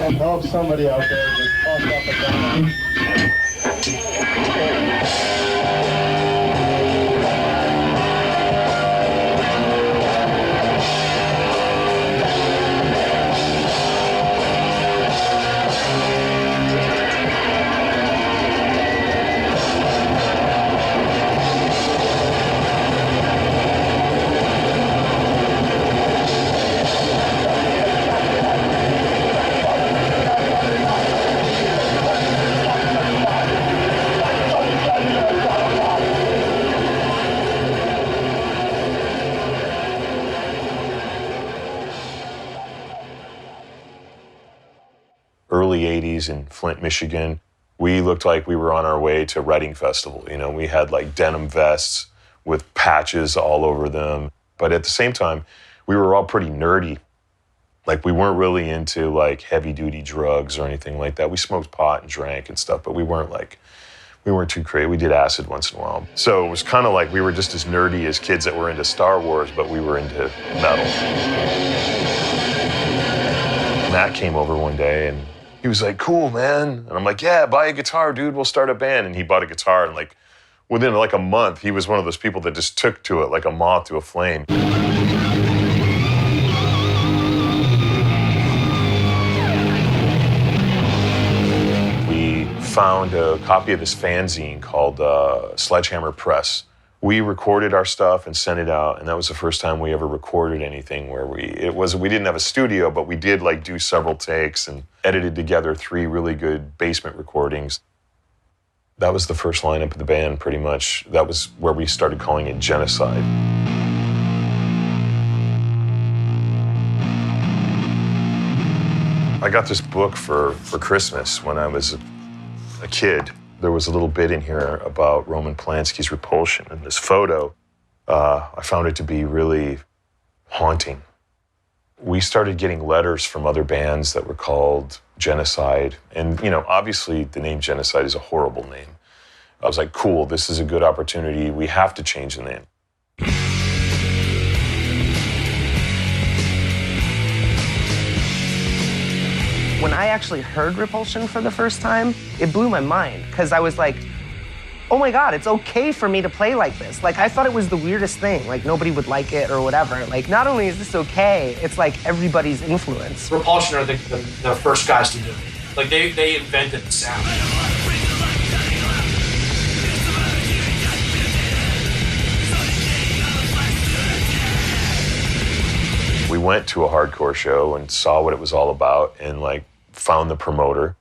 I hope somebody out there just tossed up a gun. Early 80s in Flint, Michigan, we looked like we were on our way to Reading Festival. You know, we had like denim vests with patches all over them. But at the same time, we were all pretty nerdy. Like we weren't really into like heavy duty drugs or anything like that. We smoked pot and drank and stuff, but we weren't too crazy. We did acid once in a while. So it was kind of like we were just as nerdy as kids that were into Star Wars, but we were into metal. Matt came over one day and he was like, "Cool, man." And I'm like, "Yeah, buy a guitar, dude. We'll start a band." And he bought a guitar, and like within like a month, he was one of those people that just took to it like a moth to a flame. We found a copy of this fanzine called Sledgehammer Press. We recorded our stuff and sent it out, and that was the first time we ever recorded anything where we didn't have a studio, but we did like do several takes and edited together 3 really good basement recordings. That was the first lineup of the band, pretty much. That was where we started calling it Genocide. I got this book for Christmas when I was a kid. There was a little bit in here about Roman Polanski's Repulsion, and this photo, I found it to be really haunting. We started getting letters from other bands that were called Genocide, and you know, obviously the name Genocide is a horrible name. I was like, cool, this is a good opportunity. We have to change the name. When I actually heard Repulsion for the first time, it blew my mind, because I was like, oh my God, it's okay for me to play like this. Like, I thought it was the weirdest thing, like nobody would like it or whatever. Like, not only is this okay, it's like everybody's influence. Repulsion are the first guys to do it. Like, they invented the sound. We went to a hardcore show and saw what it was all about and like found the promoter.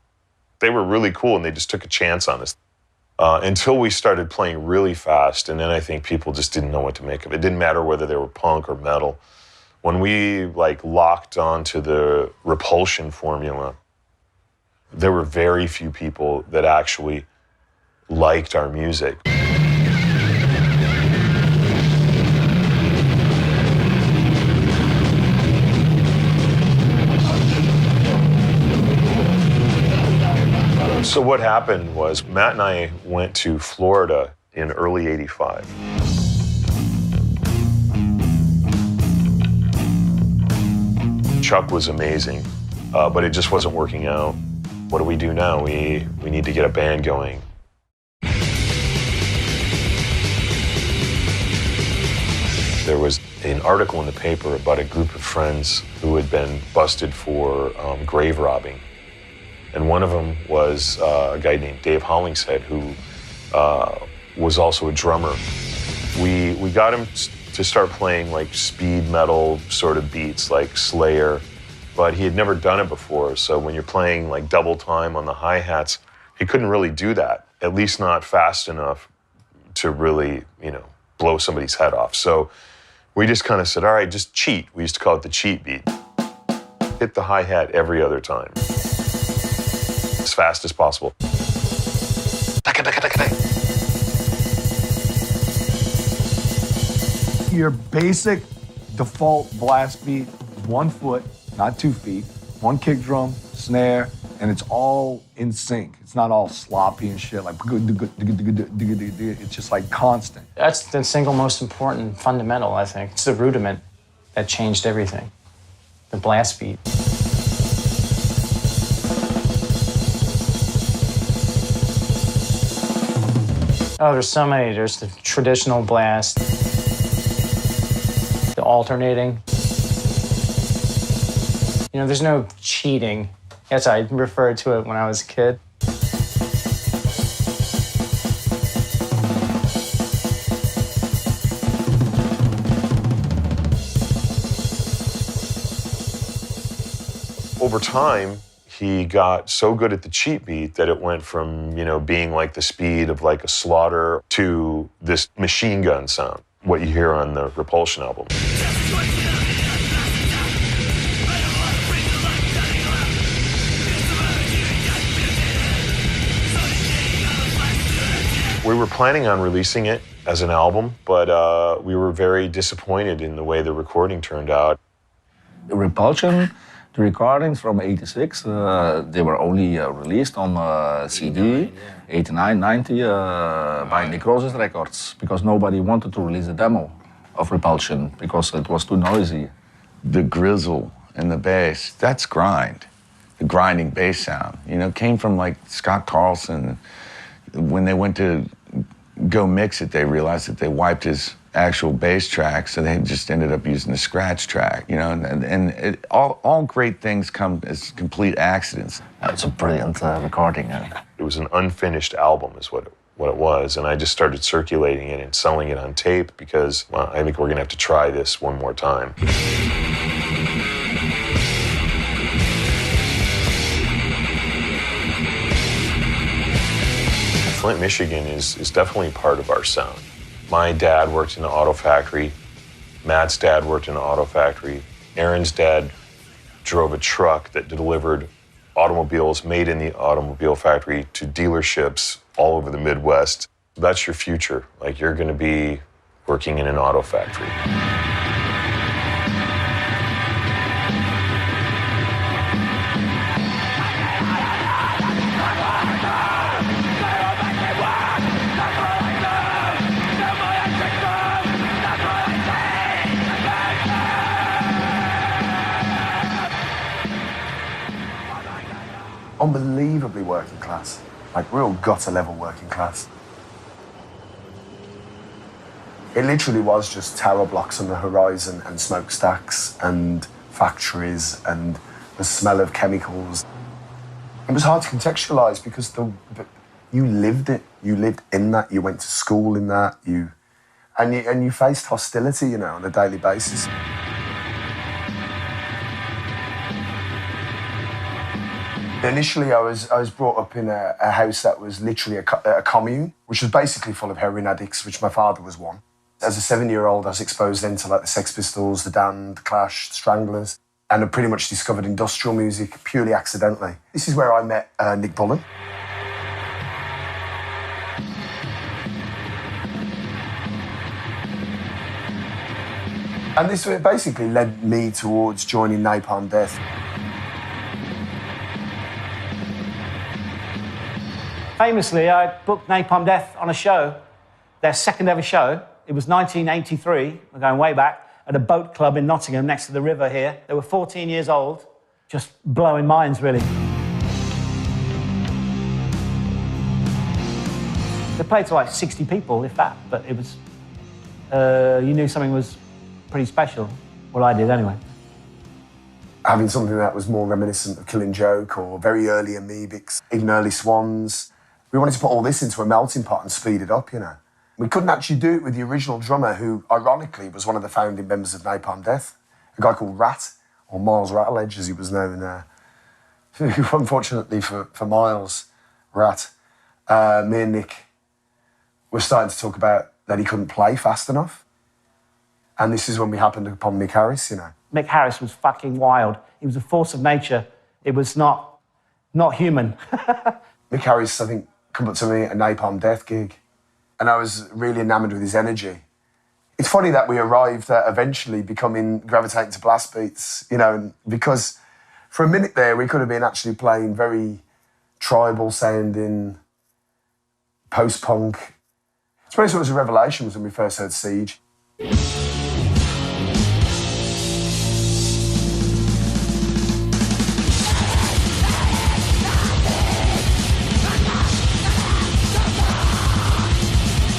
They were really cool and they just took a chance on us until we started playing really fast. And then I think people just didn't know what to make of it. It didn't matter whether they were punk or metal. When we like locked onto the Repulsion formula, there were very few people that actually liked our music. So what happened was Matt and I went to Florida in early '85. Chuck was amazing, but it just wasn't working out. What do we do now? We need to get a band going. There was an article in the paper about a group of friends who had been busted for grave robbing. And one of them was a guy named Dave Hollingshead, who was also a drummer. We got him to start playing like speed metal sort of beats, like Slayer, but he had never done it before. So when you're playing like double time on the hi-hats, he couldn't really do that, at least not fast enough to really, blow somebody's head off. So we just kind of said, all right, just cheat. We used to call it the cheat beat. Hit the hi-hat every other time, as fast as possible. Your basic default blast beat, 1 foot, not 2 feet, 1 kick drum, snare, and it's all in sync. It's not all sloppy and shit, like it's just like constant. That's the single most important fundamental, I think. It's the rudiment that changed everything, the blast beat. Oh, there's so many. There's the traditional blast, the alternating. There's no cheating. Yes, I referred to it when I was a kid. Over time, he got so good at the cheat beat that it went from, being like the speed of like a Slaughter to this machine gun sound, what you hear on the Repulsion album. We were planning on releasing it as an album, but we were very disappointed in the way the recording turned out. Repulsion, the recordings from '86, they were only released on CD, 89, 90, by Necrosis Records, because nobody wanted to release a demo of Repulsion because it was too noisy. The grizzle and the bass, that's grind. The grinding bass sound, came from like Scott Carlson. When they went to go mix it, they realized that they wiped his actual bass track, so they just ended up using the scratch track, and all great things come as complete accidents. It's a brilliant recording. It was an unfinished album is what it was, and I just started circulating it and selling it on tape because, I think we're gonna have to try this one more time. Flint, Michigan is definitely part of our sound. My dad worked in an auto factory. Matt's dad worked in an auto factory. Aaron's dad drove a truck that delivered automobiles made in the automobile factory to dealerships all over the Midwest. That's your future. Like, you're gonna be working in an auto factory. Unbelievably working class, like real gutter level working class. It literally was just tower blocks on the horizon and smokestacks and factories and the smell of chemicals. It was hard to contextualize because you lived it. You lived in that. You went to school in that. And you faced hostility, on a daily basis. Initially, I was brought up in a house that was literally a commune, which was basically full of heroin addicts, which my father was one. As a 7-year-old, I was exposed then to like the Sex Pistols, the Damned, the Clash, the Stranglers, and I pretty much discovered industrial music purely accidentally. This is where I met Nick Bullen. And this basically led me towards joining Napalm Death. Famously, I booked Napalm Death on a show, their second ever show. It was 1983, we're going way back, at a boat club in Nottingham next to the river here. They were 14 years old, just blowing minds, really. They played to like 60 people, if that, but it was, you knew something was pretty special. Well, I did anyway. Having something that was more reminiscent of Killing Joke or very early Amoebics, even early Swans. We wanted to put all this into a melting pot and speed it up, We couldn't actually do it with the original drummer, who, ironically, was one of the founding members of Napalm Death, a guy called Rat, or Miles Rattledge, as he was known. Unfortunately for Miles Rat, me and Nick were starting to talk about that he couldn't play fast enough. And this is when we happened upon Mick Harris, you know. Mick Harris was fucking wild. He was a force of nature. It was not human. Mick Harris, I think, come up to me at a Napalm Death gig, and I was really enamoured with his energy. It's funny that we arrived at eventually gravitating to blast beats, you know, because for a minute there we could have been actually playing very tribal sounding post-punk. I suppose it was a revelation when we first heard Siege.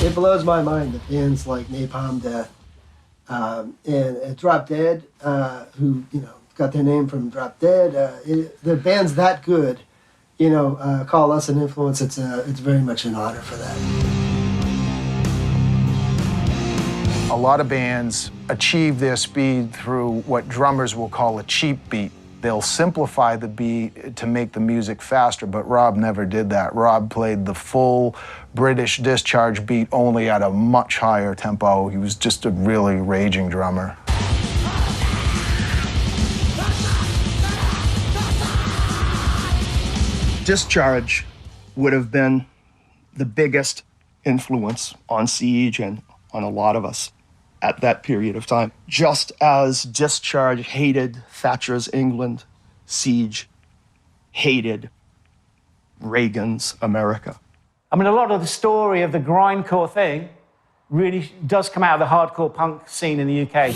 It blows my mind that bands like Napalm Death and Drop Dead, who, you know, got their name from Drop Dead, the bands that good, you know, call us an influence. It's very much an honor for that. A lot of bands achieve their speed through what drummers will call a cheap beat. They'll simplify the beat to make the music faster, but Rob never did that. Rob played the full British discharge beat only at a much higher tempo. He was just a really raging drummer. Discharge would have been the biggest influence on Siege and on a lot of us at that period of time. Just as Discharge hated Thatcher's England, Siege hated Reagan's America. I mean, a lot of the story of the grindcore thing really does come out of the hardcore punk scene in the UK.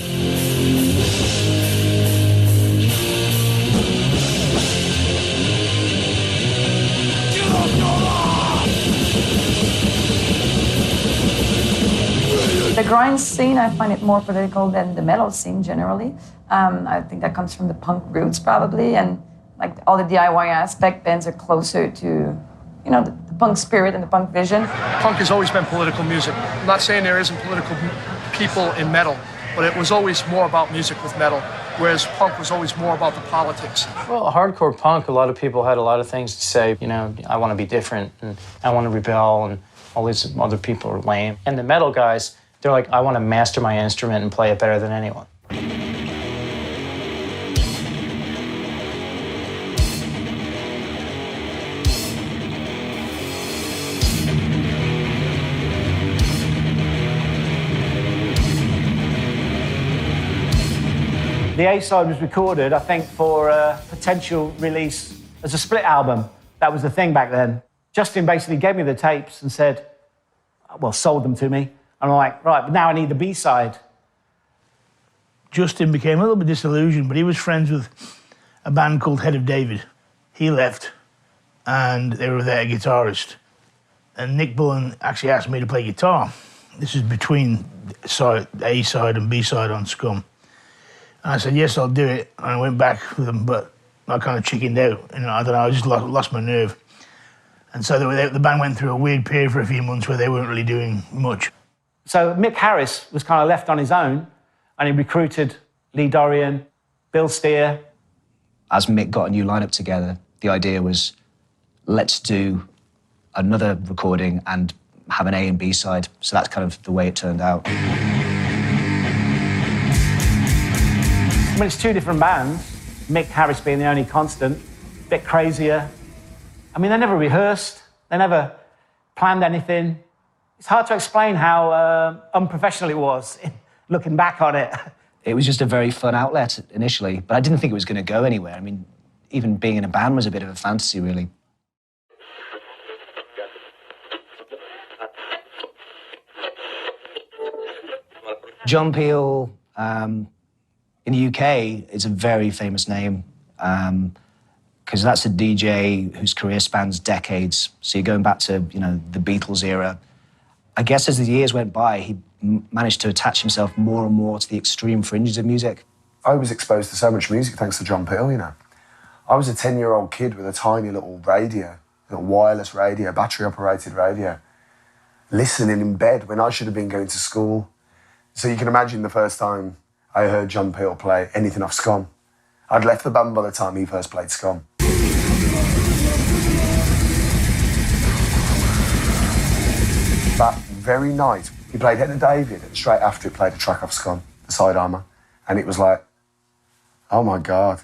The grind scene, I find it more political than the metal scene generally. I think that comes from the punk roots probably, and like all the DIY aspect, bands are closer to, you know, the punk spirit and the punk vision. Punk has always been political music. I'm not saying there isn't political people in metal, but it was always more about music with metal, whereas punk was always more about the politics. Well, hardcore punk, a lot of people had a lot of things to say. You know, I want to be different, and I want to rebel, and all these other people are lame. And the metal guys, they're like, I want to master my instrument and play it better than anyone. The A-side was recorded, I think, for a potential release as a split album. That was the thing back then. Justin basically gave me the tapes and said, well, sold them to me. And I'm like, right, but now I need the B-side. Justin became a little bit disillusioned, but he was friends with a band called Head of David. He left, and they were without a guitarist. And Nick Bullen actually asked me to play guitar. This is between A-side and B-side on Scum. And I said, yes, I'll do it. And I went back with them, but I kind of chickened out. You know, I don't know, I just lost my nerve. And so the band went through a weird period for a few months where they weren't really doing much. So Mick Harris was kind of left on his own, and he recruited Lee Dorian, Bill Steer. As Mick got a new lineup together, the idea was, let's do another recording and have an A and B side. So that's kind of the way it turned out. I mean, it's two different bands, Mick Harris being the only constant, a bit crazier. I mean, they never rehearsed, they never planned anything. It's hard to explain how unprofessional it was, looking back on it. It was just a very fun outlet initially, but I didn't think it was going to go anywhere. I mean, even being in a band was a bit of a fantasy, really. John Peel, in the UK, is a very famous name, because that's a DJ whose career spans decades. So you're going back to, you know, the Beatles era. I guess as the years went by, he managed to attach himself more and more to the extreme fringes of music. I was exposed to so much music thanks to John Peel, you know. I was a 10-year-old kid with a tiny little radio, a little wireless radio, battery-operated radio, listening in bed when I should have been going to school. So you can imagine the first time I heard John Peel play anything off Scum. I'd left the band by the time he first played Scum. That very night, he played Head of David, and straight after it played a track off Scum, The Side Armour, and it was like, oh my God.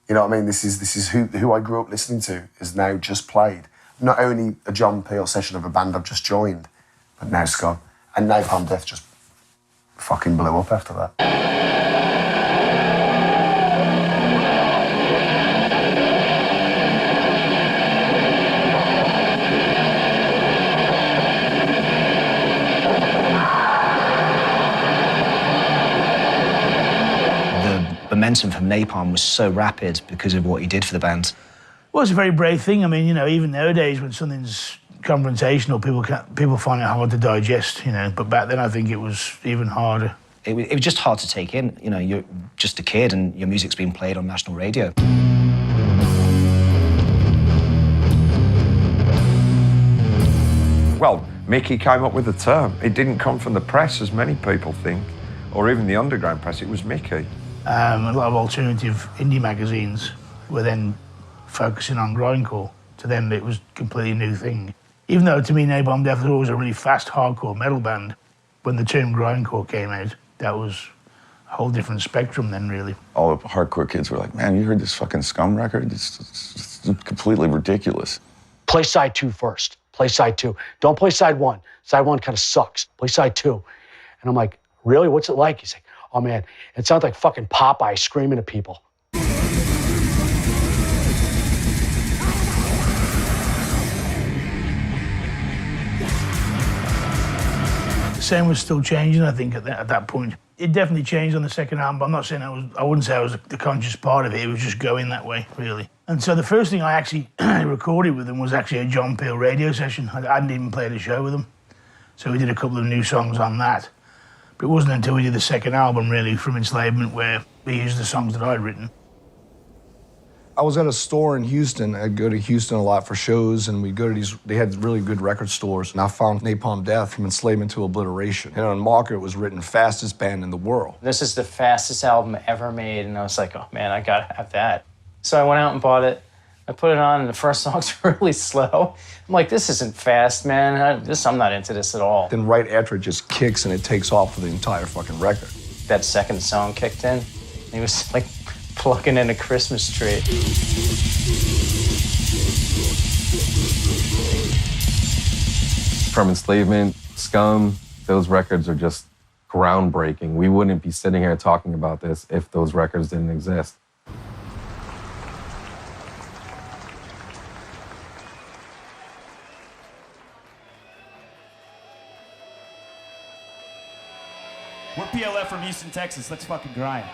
You know what I mean? This is who I grew up listening to is now just played. Not only a John Peel session of a band I've just joined, but now Scum. And Napalm Death just fucking blew up after that. Momentum from Napalm was so rapid because of what he did for the band. Well, it's a very brave thing. I mean, you know, even nowadays when something's confrontational, people find it hard to digest, you know, but back then I think it was even harder. It was just hard to take in. You know, you're just a kid and your music's being played on national radio. Well, Mickey came up with the term. It didn't come from the press, as many people think, or even the underground press. It was Mickey. A lot of alternative indie magazines were then focusing on grindcore. To them, it was a completely new thing. Even though, to me, Napalm Death was always a really fast, hardcore metal band, when the term grindcore came out, that was a whole different spectrum then, really. All the hardcore kids were like, man, you heard this fucking Scum record? It's completely ridiculous. Play side 2 first. Play side 2. Don't play side 1. Side 1 kind of sucks. Play side 2. And I'm like, really? What's it like? He's like, oh man, it sounds like fucking Popeye screaming at people. The sound was still changing, I think, at that point. It definitely changed on the second album, but I'm not saying I wouldn't say I was the conscious part of it. It was just going that way, really. And so the first thing I actually recorded with them was actually a John Peel radio session. I hadn't even played a show with them. So we did a couple of new songs on that. But it wasn't until we did the second album, really, From Enslavement, where we used the songs that I'd written. I was at a store in Houston. I'd go to Houston a lot for shows, and we'd go to these, they had really good record stores, and I found Napalm Death, From Enslavement to Obliteration. And on Marker, it was written fastest band in the world. This is the fastest album ever made, and I was like, oh man, I gotta have that. So I went out and bought it. I put it on, and the first song's really slow. I'm like, this isn't fast, man. I'm not into this at all. Then right after it just kicks and it takes off for the entire fucking record. That second song kicked in, and he was like plugging in a Christmas tree. From Enslavement, Scum, those records are just groundbreaking. We wouldn't be sitting here talking about this if those records didn't exist. We're PLF from Houston, Texas. Let's fucking grind.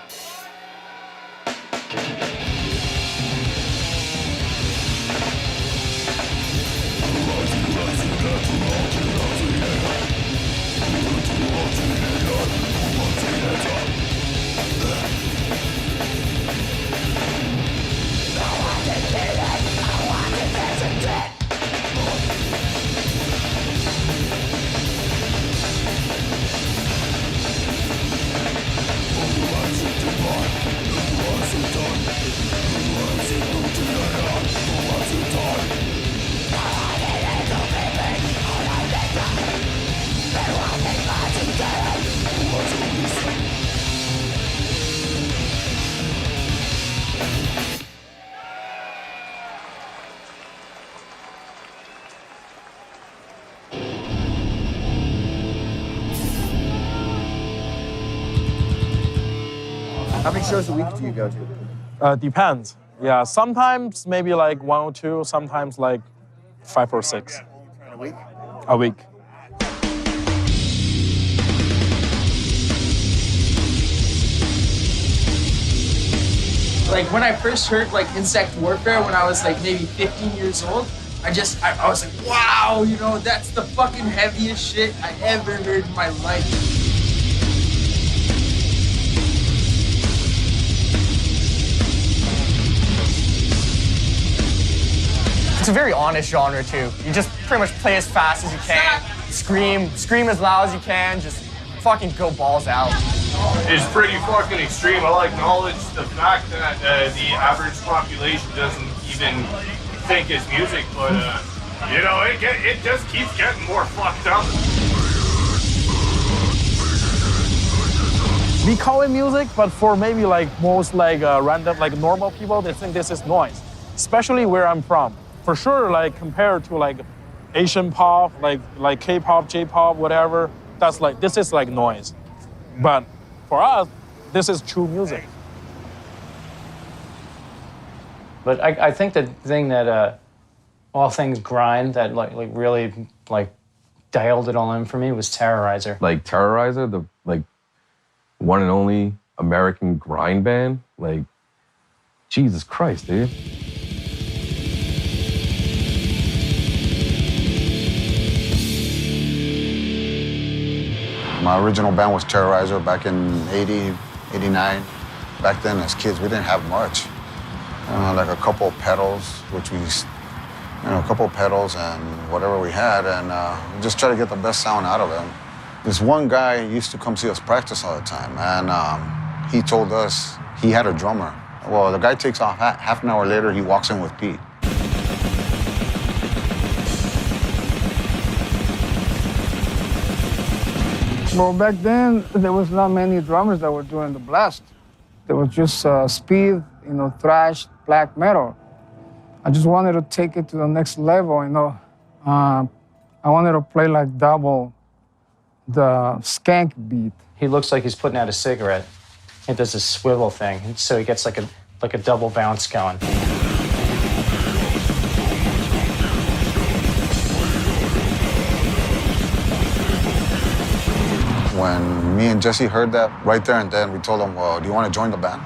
How many shows a week do you go to? Depends. Yeah, sometimes maybe like 1 or 2, sometimes like 5 or 6. A week? A week. Like when I first heard like Insect Warfare when I was like maybe 15 years old, I was like, wow, you know, that's the fucking heaviest shit I ever heard in my life. It's a very honest genre too. You just pretty much play as fast as you can, scream as loud as you can, just fucking go balls out. is pretty fucking extreme. I'll acknowledge the fact that the average population doesn't even think it's music, but you know, it just keeps getting more fucked up. We call it music, but for maybe like most like random, like normal people, they think this is noise, especially where I'm from. For sure, like compared to like Asian pop, like K-pop, J-pop, whatever, that's like, this is like noise. But for us, this is true music. But I think the thing that all things grind that like really like dialed it all in for me was Terrorizer. Like Terrorizer, the like one and only American grind band, like Jesus Christ, dude. My original band was Terrorizer back in 80, 89. Back then as kids, we didn't have much. Like a couple of pedals, which we, a couple of pedals and whatever we had, and we just try to get the best sound out of it. This one guy used to come see us practice all the time, and he told us he had a drummer. Well, the guy takes off, half an hour later, he walks in with Pete. Well, back then, there was not many drummers that were doing the blast. There was just speed, thrash, black metal. I just wanted to take it to the next level, I wanted to play like double the skank beat. He looks like he's putting out a cigarette. He does this swivel thing, so he gets like a double bounce going. When me and Jesse heard that, right there and then, we told him, well, do you want to join the band?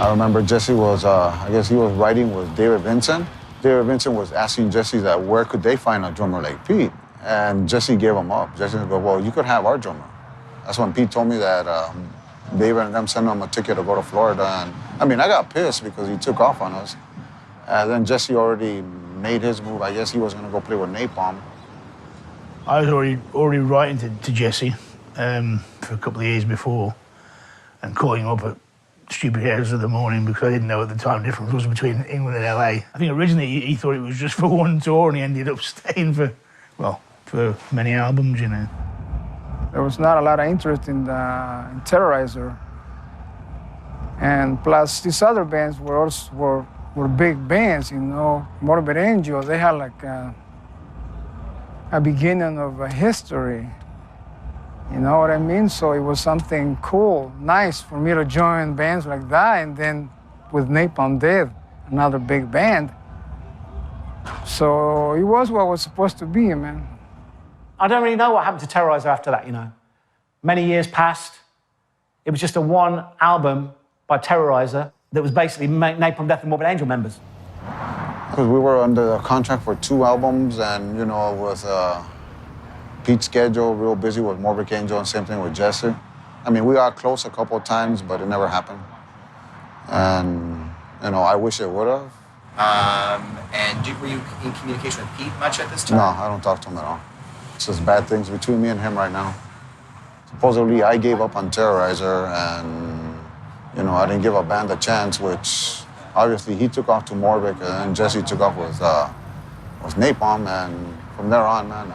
I remember Jesse was, I guess he was writing with David Vincent. David Vincent was asking Jesse that where could they find a drummer like Pete? And Jesse gave him up. Jesse said, well, you could have our drummer. That's when Pete told me that David and them sent him a ticket to go to Florida. And I mean, I got pissed because he took off on us. And then Jesse already made his move. I guess he was going to go play with Napalm. I was already writing to Jesse for a couple of years before and calling up at stupid hours of the morning because I didn't know what the time difference was between England and LA. I think originally he thought it was just for one tour and he ended up staying for many albums, There was not a lot of interest in Terrorizer. And plus these other bands were big bands, Morbid Angel, they had like a beginning of a history. You know what I mean? So it was something cool, nice for me to join bands like that, and then with Napalm Death, another big band. So it was what was supposed to be, man. I don't really know what happened to Terrorizer after that, Many years passed. It was just a one album by Terrorizer that was basically Napalm Death and Morbid Angel members. Because we were under a contract for 2 albums, and, with Pete's schedule, real busy with Morbid Angel, and same thing with Jesse. I mean, we got close a couple of times, but it never happened. And, I wish it would have. And were you in communication with Pete much at this time? No, I don't talk to him at all. It's just bad things between me and him right now. Supposedly, I gave up on Terrorizer, and, I didn't give a band a chance, which obviously he took off to Morbid, and Jesse took off with Napalm, and from there on, man,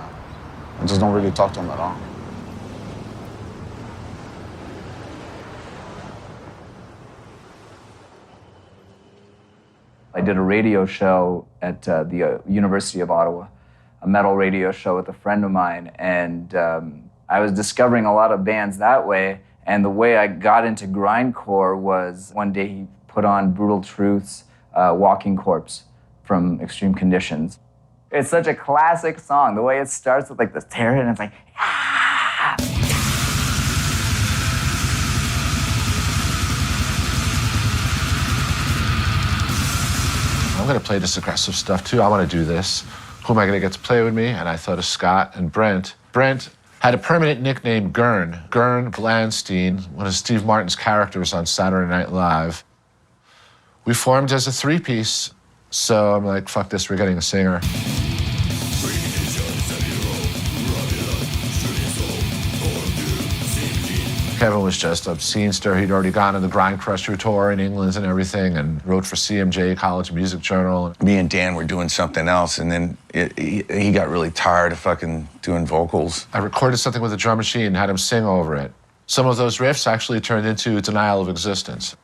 I just don't really talk to him at all. I did a radio show at the University of Ottawa, a metal radio show with a friend of mine, and I was discovering a lot of bands that way, and the way I got into grindcore was one day he put on Brutal Truth's Walking Corpse from Extreme Conditions. It's such a classic song. The way it starts with like this terror and it's like, ah! I'm gonna play this aggressive stuff too. I wanna do this. who am I gonna get to play with me? And I thought of Scott and Brent. Brent had a permanent nickname, Gurn Blandstein, one of Steve Martin's characters on Saturday Night Live. We formed as a three-piece, so I'm like, fuck this, we're getting a singer. Kevin was just a scenester. He'd already gone on the Grind Crusher tour in England and everything, and wrote for CMJ, College Music Journal. Me and Dan were doing something else, and then he got really tired of fucking doing vocals. I recorded something with a drum machine and had him sing over it. Some of those riffs actually turned into Denial of Existence.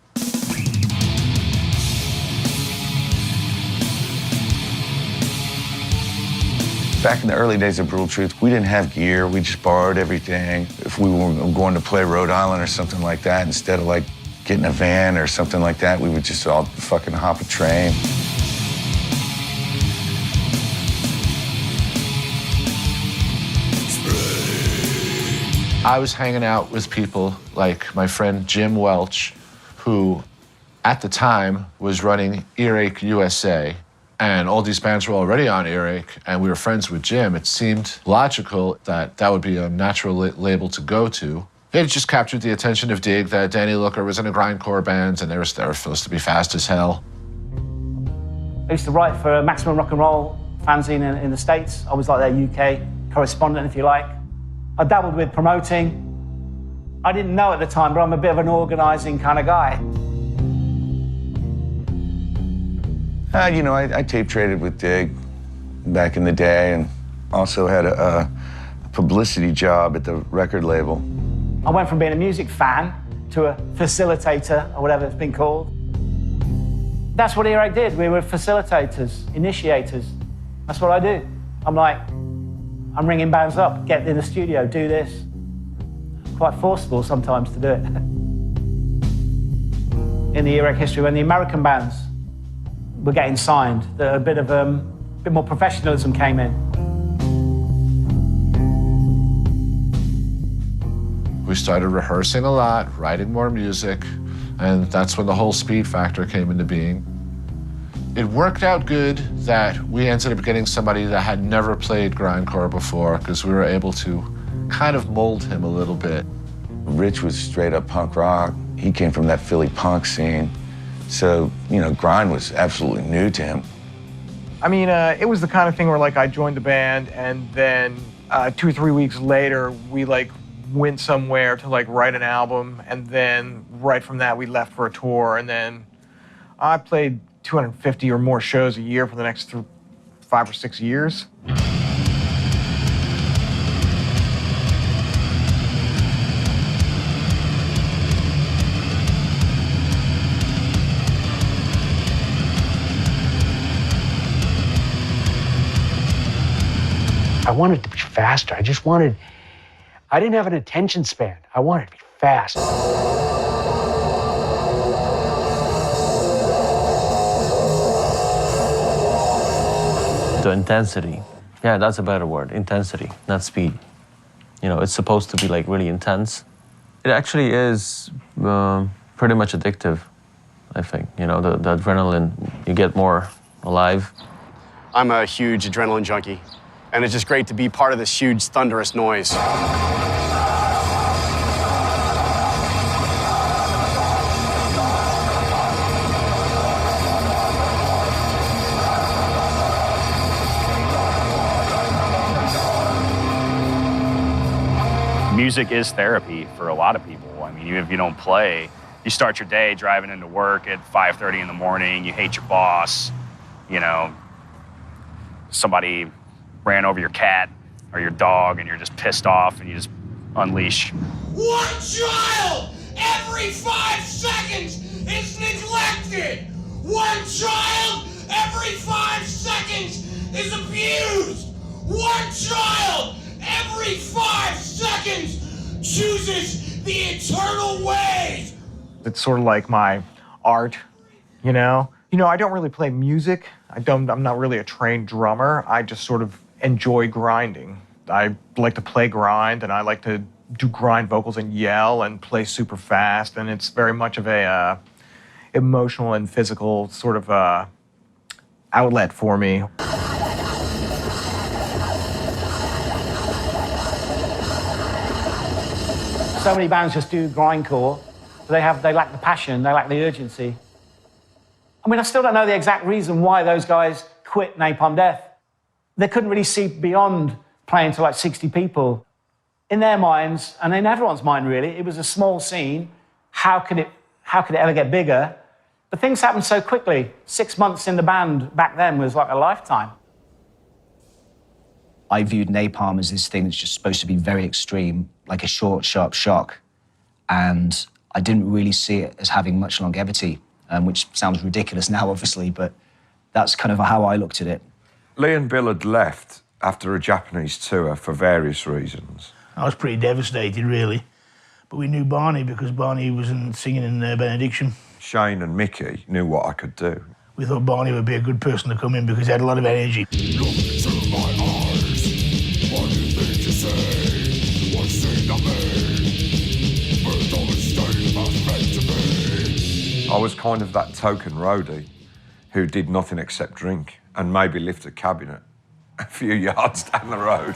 Back in the early days of Brutal Truth, we didn't have gear. We just borrowed everything. If we were going to play Rhode Island or something like that, instead of like getting a van or something like that, we would just all fucking hop a train. I was hanging out with people like my friend Jim Welch, who at the time was running Earache USA. And all these bands were already on Earache, and we were friends with Jim. It seemed logical that that would be a natural label to go to. It just captured the attention of Dig that Danny Looker was in a grindcore band, and they were supposed to be fast as hell. I used to write for Maximum Rock and Roll fanzine in the States. I was like their UK correspondent, if you like. I dabbled with promoting. I didn't know at the time, but I'm a bit of an organising kind of guy. You know, I tape traded with Dig back in the day, and also had a publicity job at the record label. I went from being a music fan to a facilitator, or whatever it's been called. That's what Earache did. We were facilitators, initiators. That's what I do. I'm like, I'm ringing bands up, get in the studio, do this. Quite forceful sometimes to do it. In the Earache history, when the American bands were getting signed, a bit more professionalism came in. We started rehearsing a lot, writing more music, and that's when the whole speed factor came into being. It worked out good that we ended up getting somebody that had never played grindcore before, because we were able to kind of mold him a little bit. Rich was straight up punk rock. He came from that Philly punk scene. So, you know, grind was absolutely new to him. I mean, it was the kind of thing where, like, I joined the band, and then 2 or 3 weeks later, we, like, went somewhere to, like, write an album, and then right from that, we left for a tour, and then I played 250 or more shows a year for the next 5 or 6 years. I wanted to be faster. I didn't have an attention span. I wanted to be fast. The intensity. Yeah, that's a better word. Intensity, not speed. You know, it's supposed to be like really intense. It actually is pretty much addictive, I think. You know, the adrenaline, you get more alive. I'm a huge adrenaline junkie, and it's just great to be part of this huge thunderous noise. Music is therapy for a lot of people. I mean, even if you don't play, you start your day driving into work at 5:30 in the morning, you hate your boss, you know, somebody ran over your cat or your dog and you're just pissed off and you just unleash. One child every 5 seconds is neglected. One child every 5 seconds is abused. One child every 5 seconds chooses the eternal ways. It's sort of like my art, you know? You know, I don't really play music. I'm not really a trained drummer. I just sort of enjoy grinding. I like to play grind, and I like to do grind vocals and yell and play super fast, and it's very much of a emotional and physical sort of outlet for me. So many bands just do grindcore. They lack the passion, they lack the urgency. I mean, I still don't know the exact reason why those guys quit Napalm Death. They couldn't really see beyond playing to like 60 people. In their minds, and in everyone's mind really, it was a small scene. How could it ever get bigger? But things happened so quickly. 6 months in the band back then was like a lifetime. I viewed napalm as this thing that's just supposed to be very extreme, like a short, sharp shock. And I didn't really see it as having much longevity, which sounds ridiculous now, obviously, but that's kind of how I looked at it. Lee and Bill had left after a Japanese tour for various reasons. I was pretty devastated, really. But we knew Barney because Barney was singing in Benediction. Shane and Mickey knew what I could do. We thought Barney would be a good person to come in because he had a lot of energy. Look into my eyes. What do you think you say? What's in the me? But all the state was meant to be. I was kind of that token roadie who did nothing except drink and maybe lift a cabinet a few yards down the road.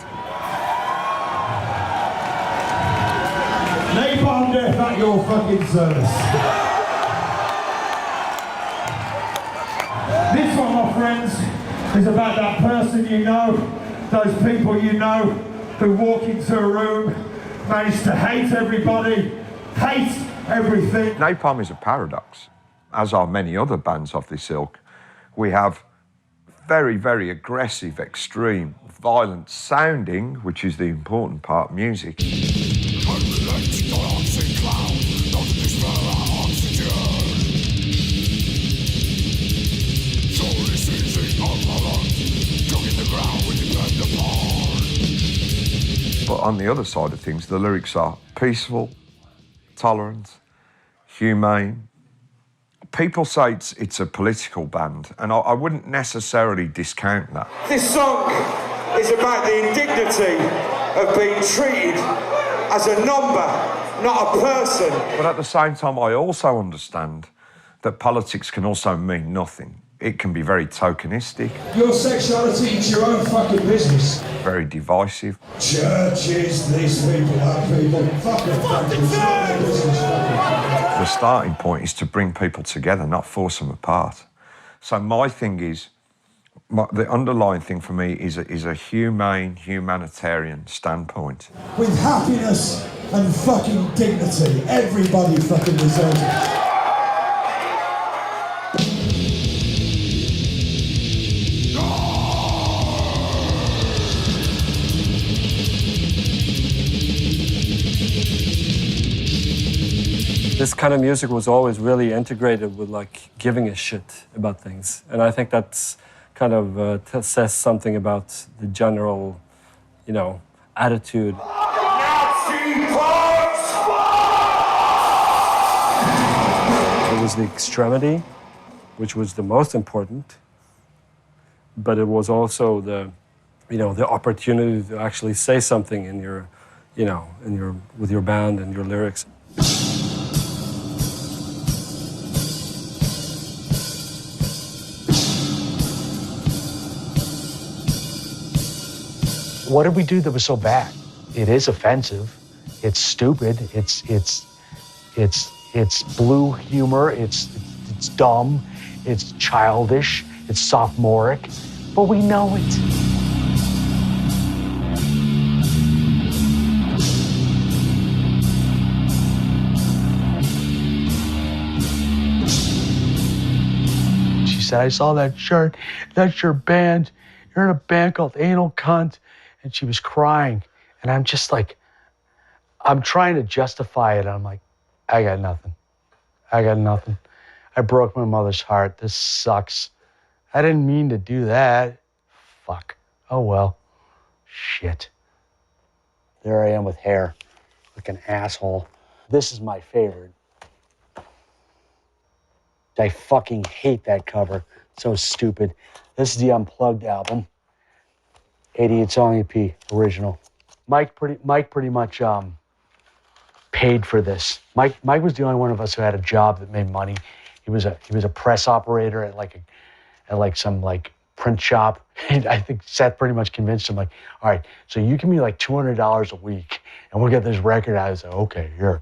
Napalm Death at your fucking service. This one, my friends, is about that person you know, those people you know, who walk into a room, manage to hate everybody, hate everything. Napalm is a paradox, as are many other bands of this ilk. We have very, very aggressive, extreme, violent sounding, which is the important part, music. But on the other side of things, the lyrics are peaceful, tolerant, humane. People say it's a political band, and I wouldn't necessarily discount that. This song is about the indignity of being treated as a number, not a person. But at the same time, I also understand that politics can also mean nothing. It can be very tokenistic. Your sexuality is your own fucking business. Very divisive. Churches, these people, that people, fucking business. The starting point is to bring people together, not force them apart. So my thing is, the underlying thing for me is a humane, humanitarian standpoint. With happiness and fucking dignity. Everybody fucking deserves it. This kind of music was always really integrated with like giving a shit about things. And I think that's kind of says something about the general, you know, attitude. It was the extremity, which was the most important, but it was also the, you know, the opportunity to actually say something in your, you know, with your band and your lyrics. What did we do that was so bad? It is offensive. It's stupid. It's blue humor. It's dumb. It's childish. It's sophomoric. But we know it. She said, I saw that shirt. That's your band. You're in a band called Anal Cunt. And she was crying. And I'm just like, I'm trying to justify it. I'm like, I got nothing. I got nothing. I broke my mother's heart. This sucks. I didn't mean to do that. Fuck. Oh well. Shit. There I am with hair. Like an asshole. This is my favorite. I fucking hate that cover. So stupid. This is the Unplugged album. 88 song EP, original. Mike pretty much paid for this. Mike was the only one of us who had a job that made money. He was a press operator at some print shop. And I think Seth pretty much convinced him, like, all right, so you give me like $200 a week and we'll get this record out. I was like, okay, here.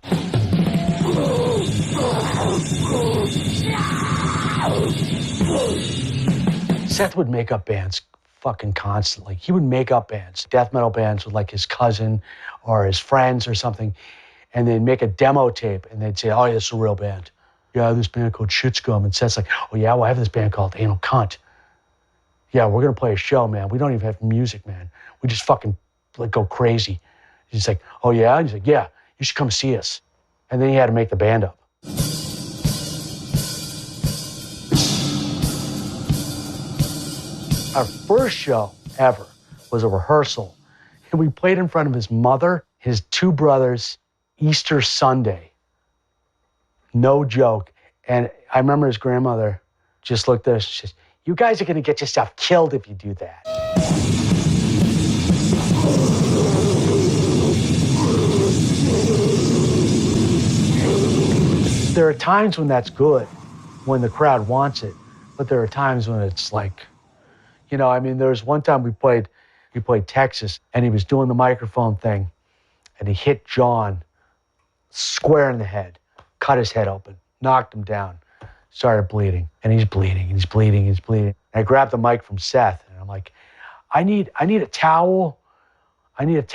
Seth would make up bands fucking constantly. He would make up bands, death metal bands with like his cousin or his friends or something, and they'd make a demo tape and they'd say, oh, yeah, this is a real band. Yeah, I have this band called Shit Scum. And Seth's like, oh yeah, well, I have this band called Anal Cunt. Yeah, we're gonna play a show, man. We don't even have music, man. We just fucking like go crazy. He's like, oh yeah? He's like, yeah, you should come see us. And then he had to make the band up. Our first show ever was a rehearsal. And we played in front of his mother, his two brothers, Easter Sunday. No joke. And I remember his grandmother just looked at us and says, you guys are gonna get yourself killed if you do that. There are times when that's good, when the crowd wants it, but there are times when it's like, you know, I mean, there was one time we played Texas, and he was doing the microphone thing, and he hit John square in the head, cut his head open, knocked him down, started bleeding, and he's bleeding, and he's bleeding, and he's bleeding. And I grabbed the mic from Seth, and I'm like, I need a towel. I need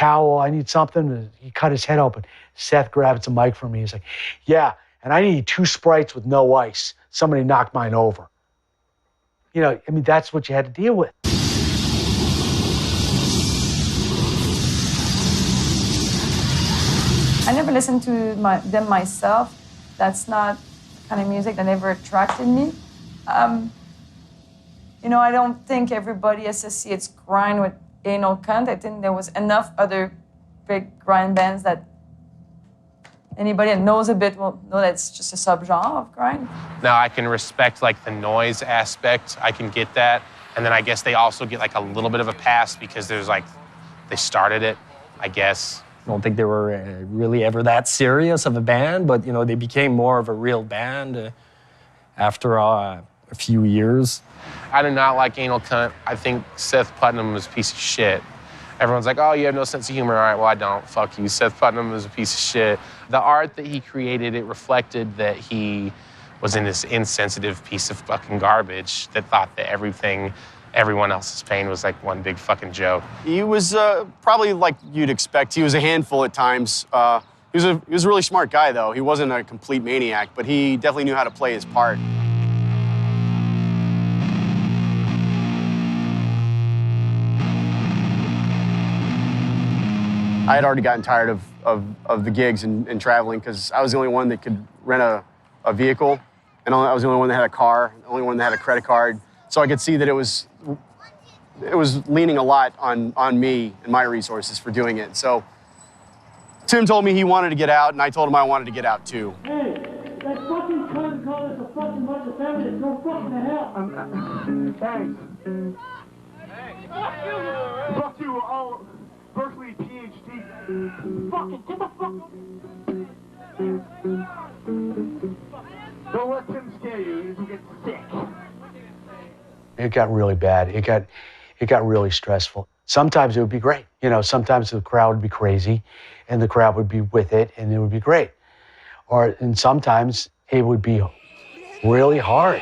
something. He cut his head open. Seth grabs the mic from me. He's like, yeah, and I need 2 Sprites with no ice. Somebody knocked mine over. You know, I mean, that's what you had to deal with. I never listened to them myself. That's not the kind of music that ever attracted me. You know, I don't think everybody associates grind with Anal Cunt. I think there was enough other big grind bands that anybody that knows a bit will know that it's just a subgenre of grind. Now I can respect like the noise aspect. I can get that. And then I guess they also get like a little bit of a pass because there's like, they started it, I guess. I don't think they were really ever that serious of a band, but you know, they became more of a real band after a few years. I do not like Anal Cunt. I think Seth Putnam was a piece of shit. Everyone's like, oh, you have no sense of humor. All right, well, I don't. Fuck you. Seth Putnam is a piece of shit. The art that he created, it reflected that he was in this insensitive piece of fucking garbage that thought that everyone else's pain was like one big fucking joke. He was probably like you'd expect. He was a handful at times. He was a really smart guy, though. He wasn't a complete maniac, but he definitely knew how to play his part. I had already gotten tired of the gigs and traveling because I was the only one that could rent a vehicle, and I was the only one that had a car, the only one that had a credit card. So I could see that it was leaning a lot on me and my resources for doing it. So Tim told me he wanted to get out, and I told him I wanted to get out too. Hey, that fucking cunt called us a fucking bunch of feminists. Go fucking to hell. Thanks. Fuck you. Fuck you, all Berkeley PhD. Fucking get the fuck. Don't let Tim scare you. You'll get sick. It got really bad. It got really stressful. Sometimes it would be great. You know, sometimes the crowd would be crazy and the crowd would be with it and it would be great. And sometimes it would be really hard.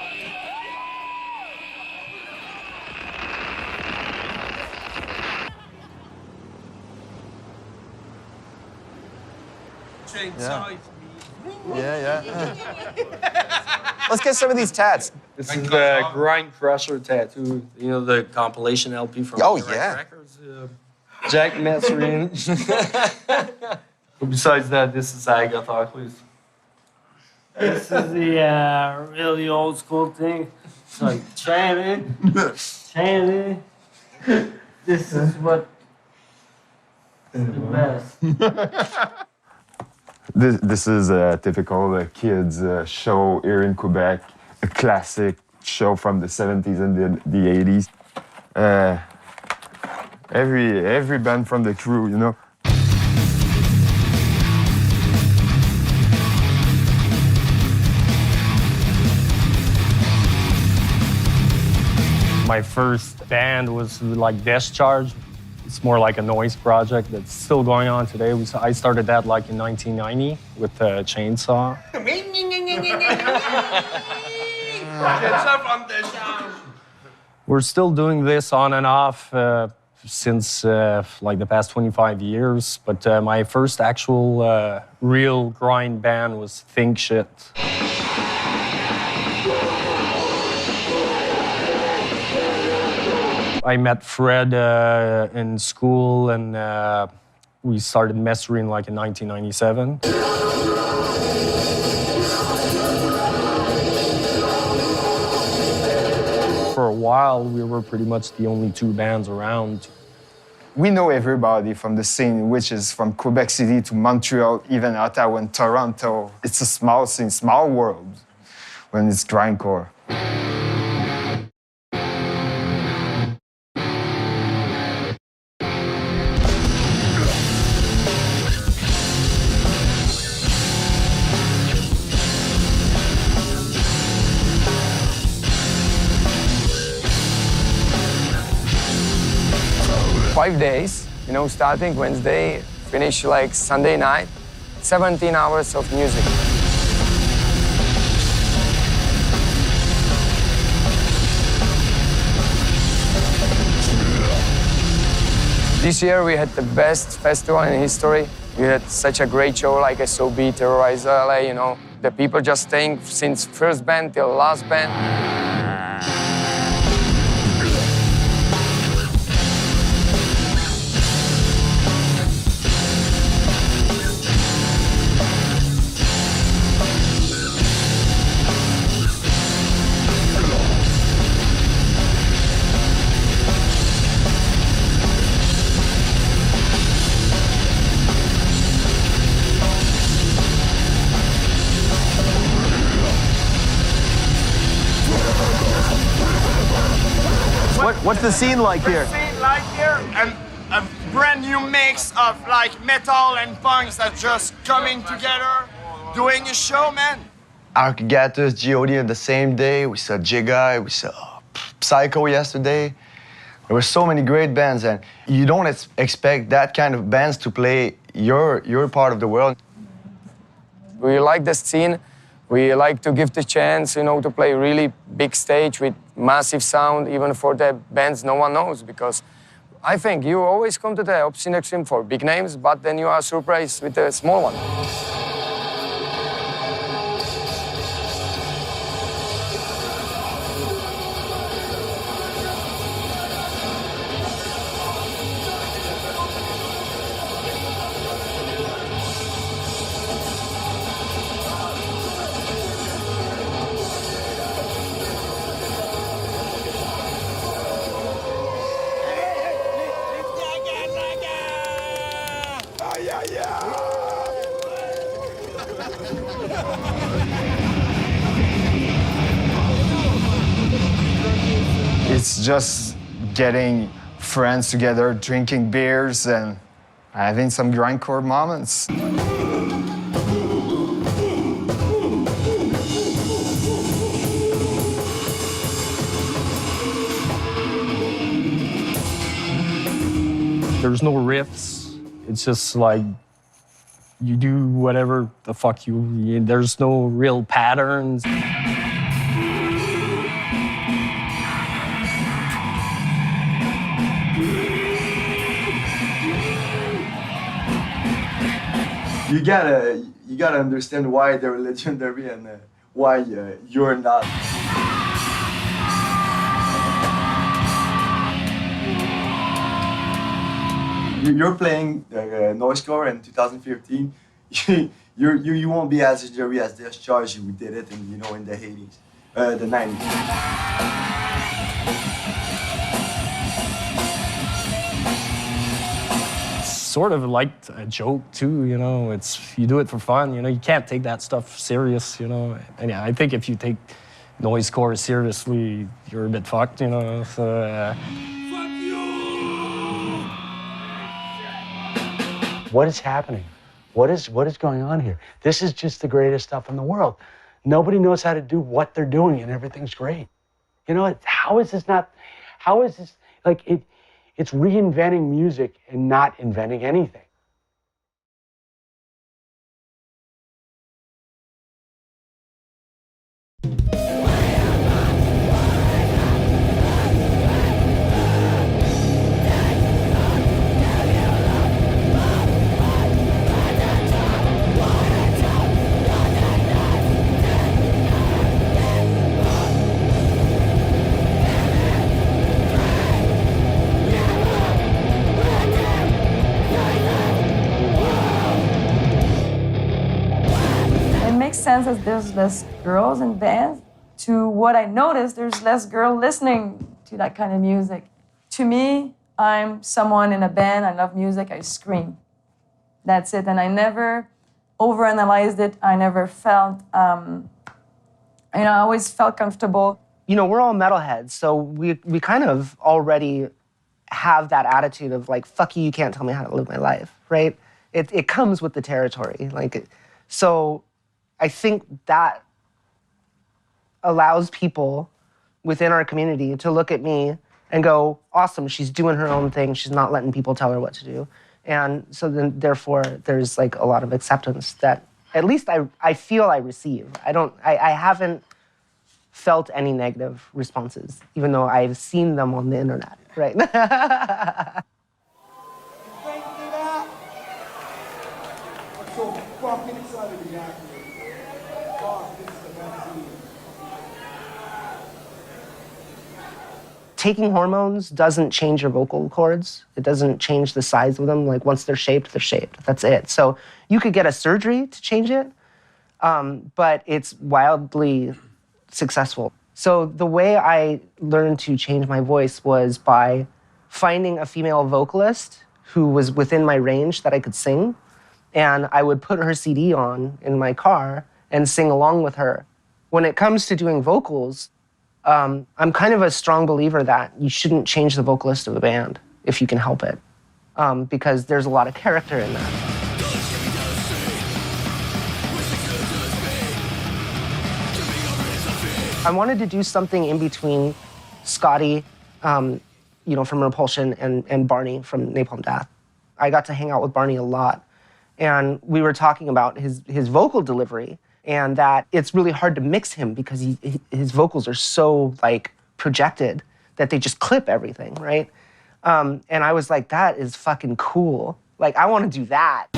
Yeah. Let's get some of these tats. This is the Grind Crusher tattoo. You know, the compilation LP from Records. Jack Messerin. Besides that, this is Agatha, please. This is the really old school thing. It's like chanting. This is what is the best. This is a typical kids show here in Quebec, a classic show from the 70s and the 80s. Every band from the crew, you know. My first band was like Discharge. It's more like a noise project that's still going on today. I started that like in 1990 with a chainsaw. We're still doing this on and off since like the past 25 years, but my first actual real grind band was Think Shit. I met Fred in school, and we started messing like in 1997. For a while, we were pretty much the only two bands around. We know everybody from the scene, which is from Quebec City to Montreal, even Ottawa and Toronto. It's a small scene, small world when it's grindcore. 5 days, you know, starting Wednesday, finish like Sunday night, 17 hours of music. This year we had the best festival in history. We had such a great show like SOB, Terrorize LA, you know. The people just staying since first band till last band. What's the scene like here? The scene like here, a brand new mix of like metal and punks that just coming together, doing a show, man. Archigatus, G.O.D. on the same day. We saw Jigai, we saw Psycho yesterday. There were so many great bands, and you don't expect that kind of bands to play your part of the world. We like the scene. We like to give the chance, you know, to play really big stage with massive sound, even for the bands no one knows, because I think you always come to the Obscene Extreme for big names, but then you are surprised with the small one. It's just getting friends together, drinking beers, and having some grindcore moments. There's no riffs. It's just like you do whatever the fuck you. There's no real patterns. You gotta understand why they're legendary and why you're not. You're playing Noisecore in 2015. You won't be as legendary as Discharge who did it in the 80s, the 90s. Sort of like a joke too, you know. You do it for fun, you know. You can't take that stuff serious, you know. And yeah, I think if you take Noisecore seriously, you're a bit fucked, you know. So. What is happening? What is going on here? This is just the greatest stuff in the world. Nobody knows how to do what they're doing, and everything's great. You know, how is this not? How is this, like, it's reinventing music and not inventing anything. It makes sense that there's less girls in bands. To what I noticed, there's less girl listening to that kind of music. To me, I'm someone in a band, I love music, I scream. That's it, and I never overanalyzed it. I never felt, I always felt comfortable. You know, we're all metalheads, so we kind of already have that attitude of like, fuck you, you can't tell me how to live my life, right? It comes with the territory. So I think that allows people within our community to look at me and go, awesome, she's doing her own thing, she's not letting people tell her what to do. And so then, therefore, there's like a lot of acceptance that at least I feel I receive. I haven't felt any negative responses, even though I've seen them on the internet, right? I'm so fucking excited to be out here. God, this is the best scene. Taking hormones doesn't change your vocal cords. It doesn't change the size of them. Like, once they're shaped, they're shaped. That's it. So you could get a surgery to change it, but it's wildly successful. So the way I learned to change my voice was by finding a female vocalist who was within my range that I could sing, and I would put her CD on in my car and sing along with her. When it comes to doing vocals, I'm kind of a strong believer that you shouldn't change the vocalist of a band if you can help it, because there's a lot of character in that. I wanted to do something in between Scotty, from Repulsion, and Barney from Napalm Death. I got to hang out with Barney a lot, and we were talking about his vocal delivery, and that it's really hard to mix him because his vocals are so like projected that they just clip everything, right? And I was like, that is fucking cool. Like, I want to do that.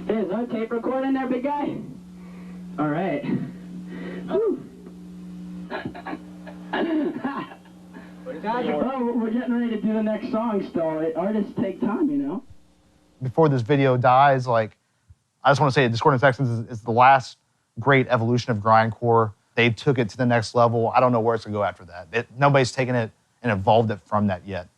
Is our tape recording there, big guy? All right. Whew. Oh, we're getting ready to do the next song still. Artists take time, you know? Before this video dies, like, I just want to say Discordant Texans is the last great evolution of grindcore. They took it to the next level. I don't know where it's going to go after that. Nobody's taken it and evolved it from that yet.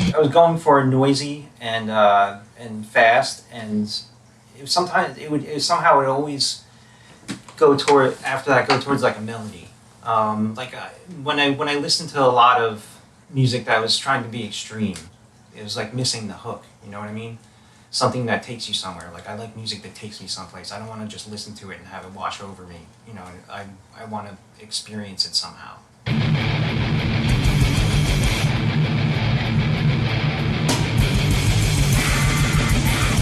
I was going for noisy and fast, and sometimes it would always go toward towards like a melody. When I listened to a lot of music that was trying to be extreme, it was like missing the hook. You know what I mean? Something that takes you somewhere. Like, I like music that takes me someplace. I don't want to just listen to it and have it wash over me. You know, I want to experience it somehow.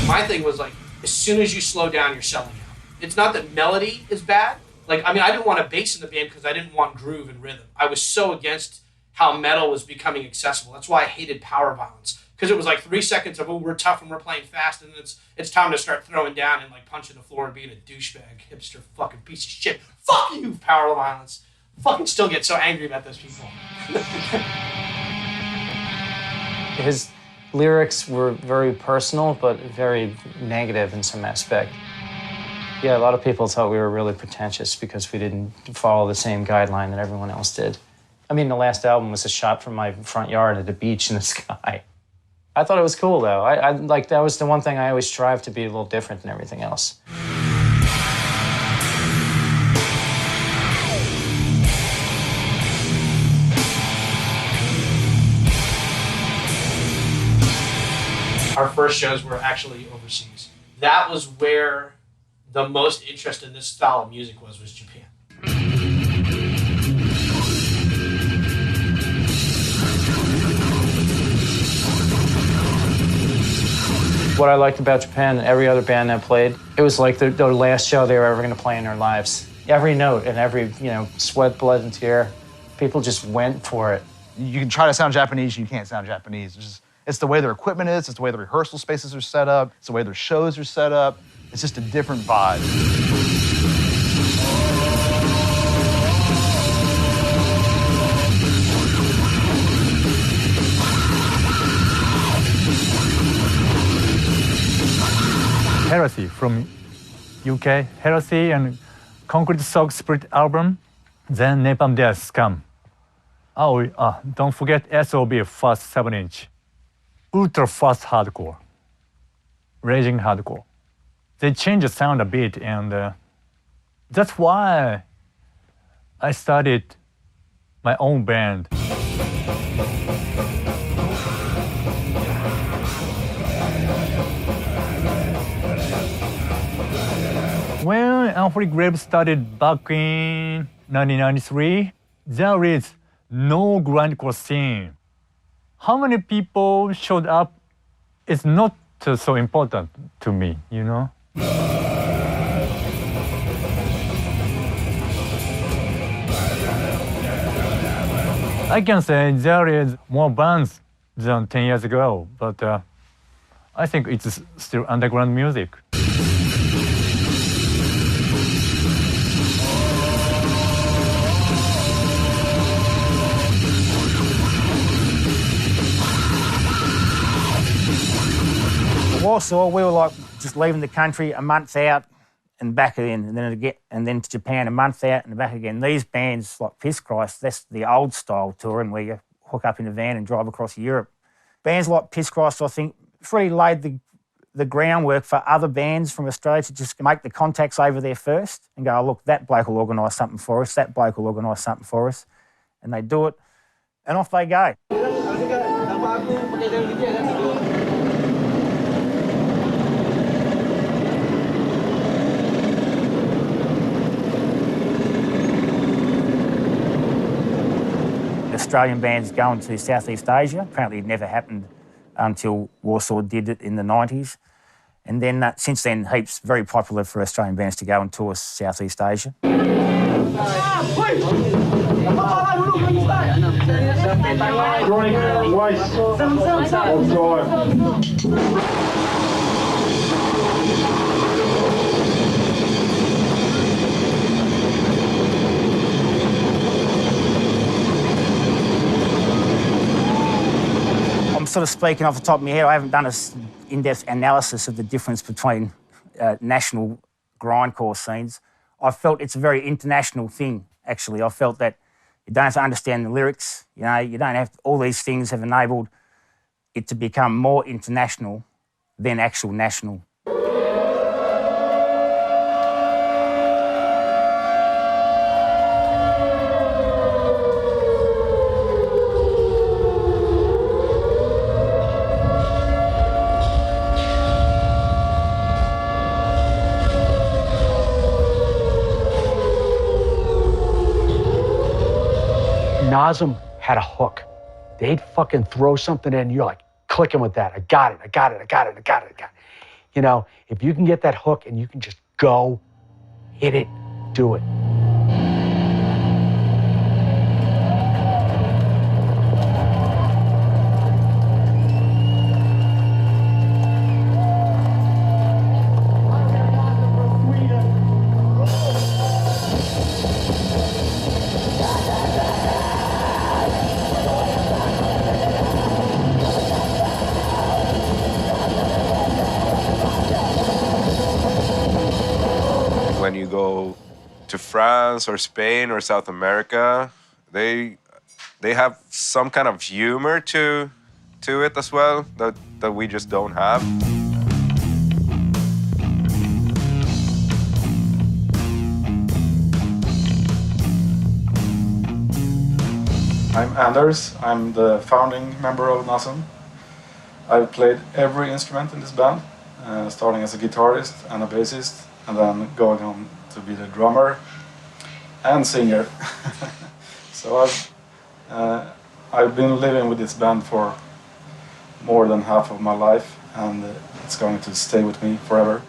My thing was like, as soon as you slow down, you're selling out. It's not that melody is bad. Like, I mean, I didn't want a bass in the band because I didn't want groove and rhythm. I was so against how metal was becoming accessible. That's why I hated power violence. Because it was like 3 seconds of, oh, we're tough and we're playing fast, and then it's time to start throwing down and like punching the floor and being a douchebag, hipster, fucking piece of shit. Fuck you, power violence. Fucking still get so angry about those people. His lyrics were very personal, but very negative in some aspect. Yeah, a lot of people thought we were really pretentious because we didn't follow the same guideline that everyone else did. I mean, the last album was a shot from my front yard at a beach in the sky. I thought it was cool though. I like that was the one thing I always strive to be a little different than everything else. Our first shows were actually overseas. That was where the most interest in this style of music was Japan. What I liked about Japan and every other band that played, it was like their last show they were ever going to play in their lives. Every note and every, sweat, blood, and tear, people just went for it. You can try to sound Japanese, you can't sound Japanese. It's the way their equipment is, it's the way the rehearsal spaces are set up, it's the way their shows are set up. It's just a different vibe. Heresy from UK, Heresy and Concrete Sock split album, then Napalm Death, Scum. Don't forget SOB first 7-inch. Ultra fast hardcore, raging hardcore. They changed the sound a bit, and that's why I started my own band. When Unholy Grave started back in 1993, there is no grindcore scene. How many people showed up is not so important to me, I can say there is more bands than 10 years ago, but I think it's still underground music. Warsaw, we were like just leaving the country a month out and back in, and then to Japan a month out and back again. These bands like Piss Christ, that's the old style touring where you hook up in a van and drive across Europe. Bands like Piss Christ, I think, really laid the groundwork for other bands from Australia to just make the contacts over there first and go, oh, look, that bloke will organise something for us, that bloke will organise something for us. And they do it, and off they go. Australian bands going to Southeast Asia. Apparently it never happened until Warsaw did it in the 90s. And then since then, heaps very popular for Australian bands to go and tour Southeast Asia. I'm sort of speaking off the top of my head. I haven't done an in-depth analysis of the difference between national grindcore scenes. I felt it's a very international thing, actually. I felt that you don't have to understand the lyrics, you don't have to, all these things have enabled it to become more international than actual national. Nazem had a hook. They'd fucking throw something in, and you're like clicking with that. I got it. If you can get that hook and you can just go, hit it, do it. When you go to France or Spain or South America, they have some kind of humor to to it as well that we just don't have. I'm Anders. I'm the founding member of Nasen. I've played every instrument in this band, starting as a guitarist and a bassist, and then going on to be the drummer and singer. So I've been living with this band for more than half of my life, and it's going to stay with me forever.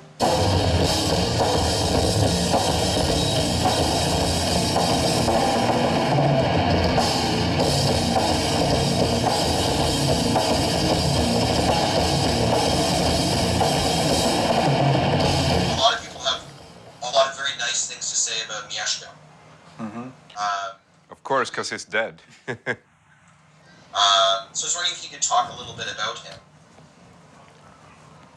Of course, because he's dead. So I was wondering if you could talk a little bit about him.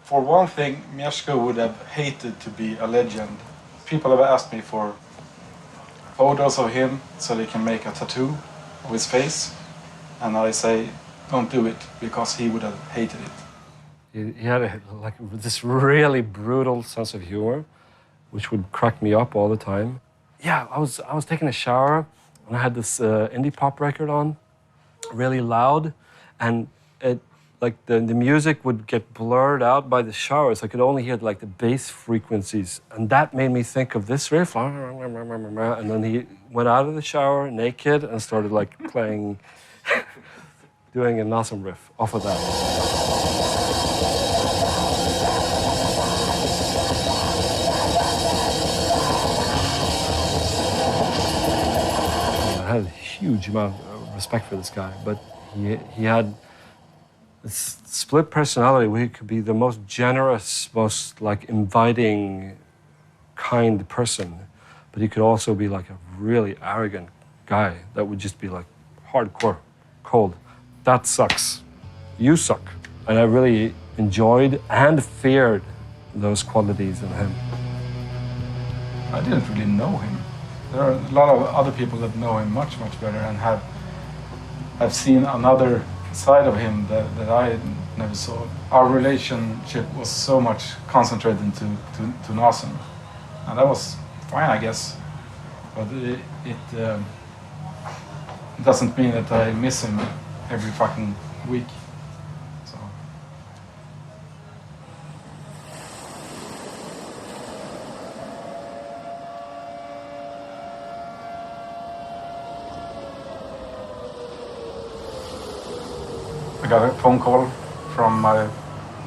For one thing, Mieszko would have hated to be a legend. People have asked me for photos of him so they can make a tattoo of his face. And I say, don't do it, because he would have hated it. He had this really brutal sense of humor, which would crack me up all the time. Yeah, I was taking a shower, and I had this indie pop record on, really loud, and the music would get blurred out by the shower, so I could only hear the bass frequencies, and that made me think of this riff. And then he went out of the shower naked and started playing, doing a Nasen riff off of that. I had a huge amount of respect for this guy, but he had this split personality where he could be the most generous, most inviting, kind person, but he could also be a really arrogant guy that would just be hardcore, cold. That sucks. You suck. And I really enjoyed and feared those qualities in him. I didn't really know him. There are a lot of other people that know him much, much better and have seen another side of him that I never saw. Our relationship was so much concentrated to Nasen, and that was fine, I guess. But it doesn't mean that I miss him every fucking week. So. I got a phone call from my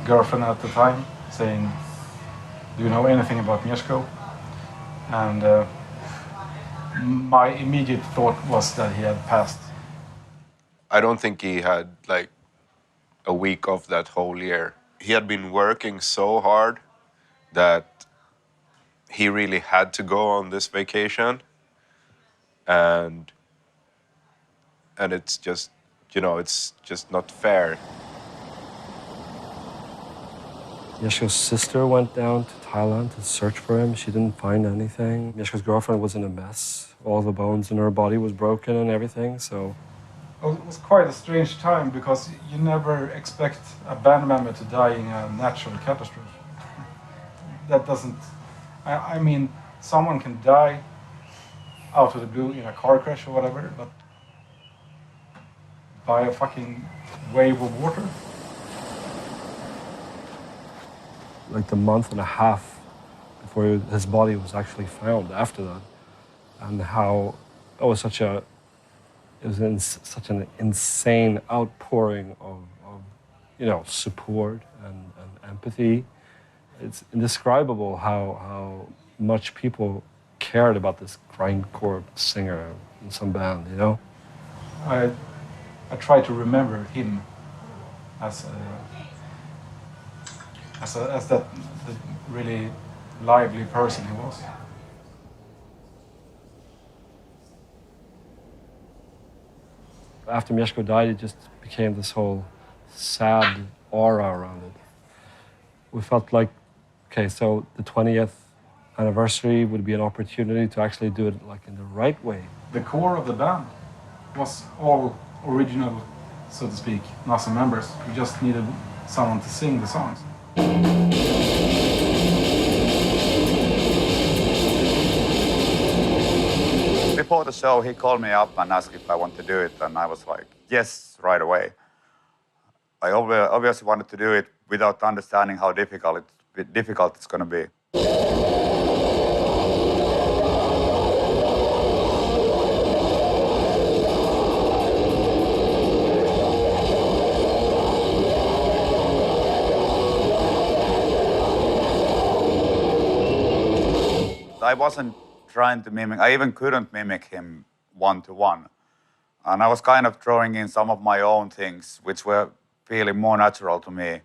girlfriend at the time saying, "Do you know anything about Mieszko?" And my immediate thought was that he had passed. I don't think he had a week off that whole year. He had been working so hard that he really had to go on this vacation. And it's just, it's just not fair. Mieszko's sister went down to Thailand to search for him. She didn't find anything. Mieszko's girlfriend was in a mess. All the bones in her body was broken and everything, so... Well, it was quite a strange time because you never expect a band member to die in a natural catastrophe. That doesn't... I mean, someone can die out of the blue in a car crash or whatever, but by a fucking wave of water? The month and a half before his body was actually found after that, and how it was such an insane outpouring of support and empathy. It's indescribable how much people cared about this grindcore singer in some band, I try to remember him as that the really lively person he was. After Mieszko died, it just became this whole sad aura around it. We felt like, okay, so the 20th anniversary would be an opportunity to actually do it in the right way. The core of the band was all original so to speak, not some members. We just needed someone to sing the songs. Before the show, he called me up and asked if I want to do it, and I was like, yes, right away. I obviously wanted to do it without understanding how difficult it's going to be. I wasn't trying to mimic, I even couldn't mimic him one-to-one. And I was kind of throwing in some of my own things, which were feeling more natural to me.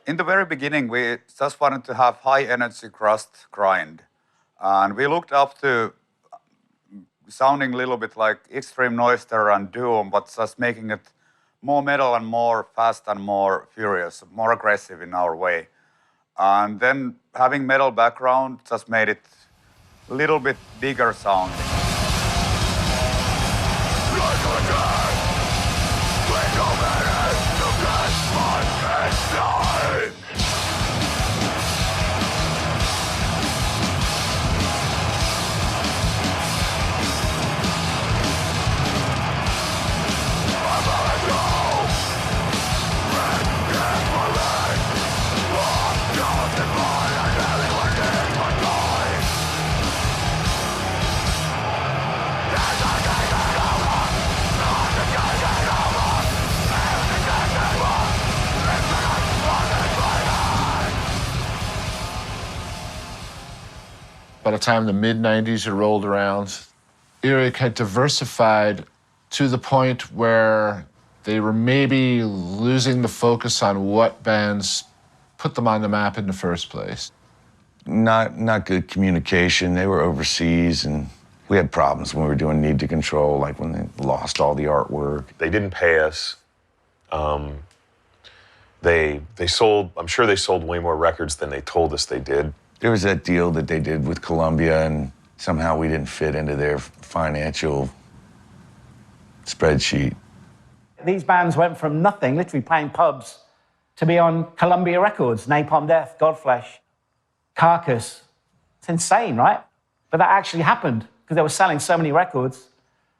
In the very beginning, we just wanted to have high-energy crust grind. And we looked up to sounding a little bit like Extreme Noister and Doom, but just making it more metal and more fast and more furious, more aggressive in our way. And then having metal background just made it a little bit bigger sounding. By the time the mid-90s had rolled around, Earache had diversified to the point where they were maybe losing the focus on what bands put them on the map in the first place. Not good communication. They were overseas, and we had problems when we were doing Need to Control, like when they lost all the artwork. They didn't pay us. They sold, I'm sure they sold way more records than they told us they did. There was that deal that they did with Columbia, and somehow we didn't fit into their financial spreadsheet. These bands went from nothing, literally playing pubs, to be on Columbia Records, Napalm Death, Godflesh, Carcass. It's insane, right? But that actually happened because they were selling so many records.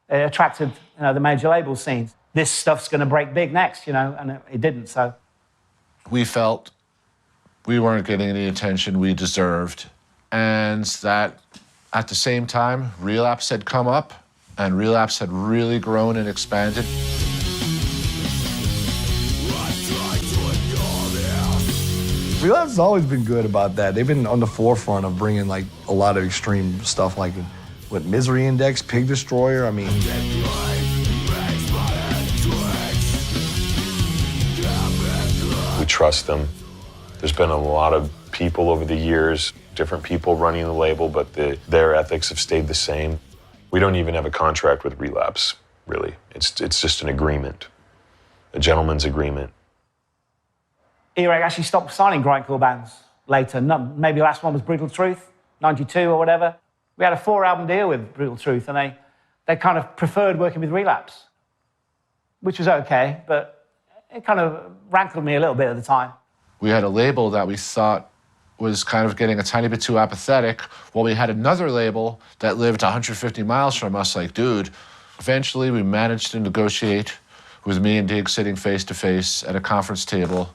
It attracted, the major label scenes. This stuff's going to break big next, and it didn't. So we felt we weren't getting any attention we deserved, and that at the same time, Relapse had come up, and Relapse had really grown and expanded. Relapse has always been good about that. They've been on the forefront of bringing like a lot of extreme stuff, like with Misery Index, Pig Destroyer. I mean, We trust them. There's been a lot of people over the years, different people running the label, but their ethics have stayed the same. We don't even have a contract with Relapse, really. It's just an agreement, a gentleman's agreement. Earache actually stopped signing grindcore bands later. Maybe the last one was Brutal Truth, 92 or whatever. We had a 4-album deal with Brutal Truth, and they kind of preferred working with Relapse, which was okay, but it kind of rankled me a little bit at the time. We had a label that we thought was kind of getting a tiny bit too apathetic, while we had another label that lived 150 miles from us. Like, dude, eventually we managed to negotiate with me and Dig sitting face to face at a conference table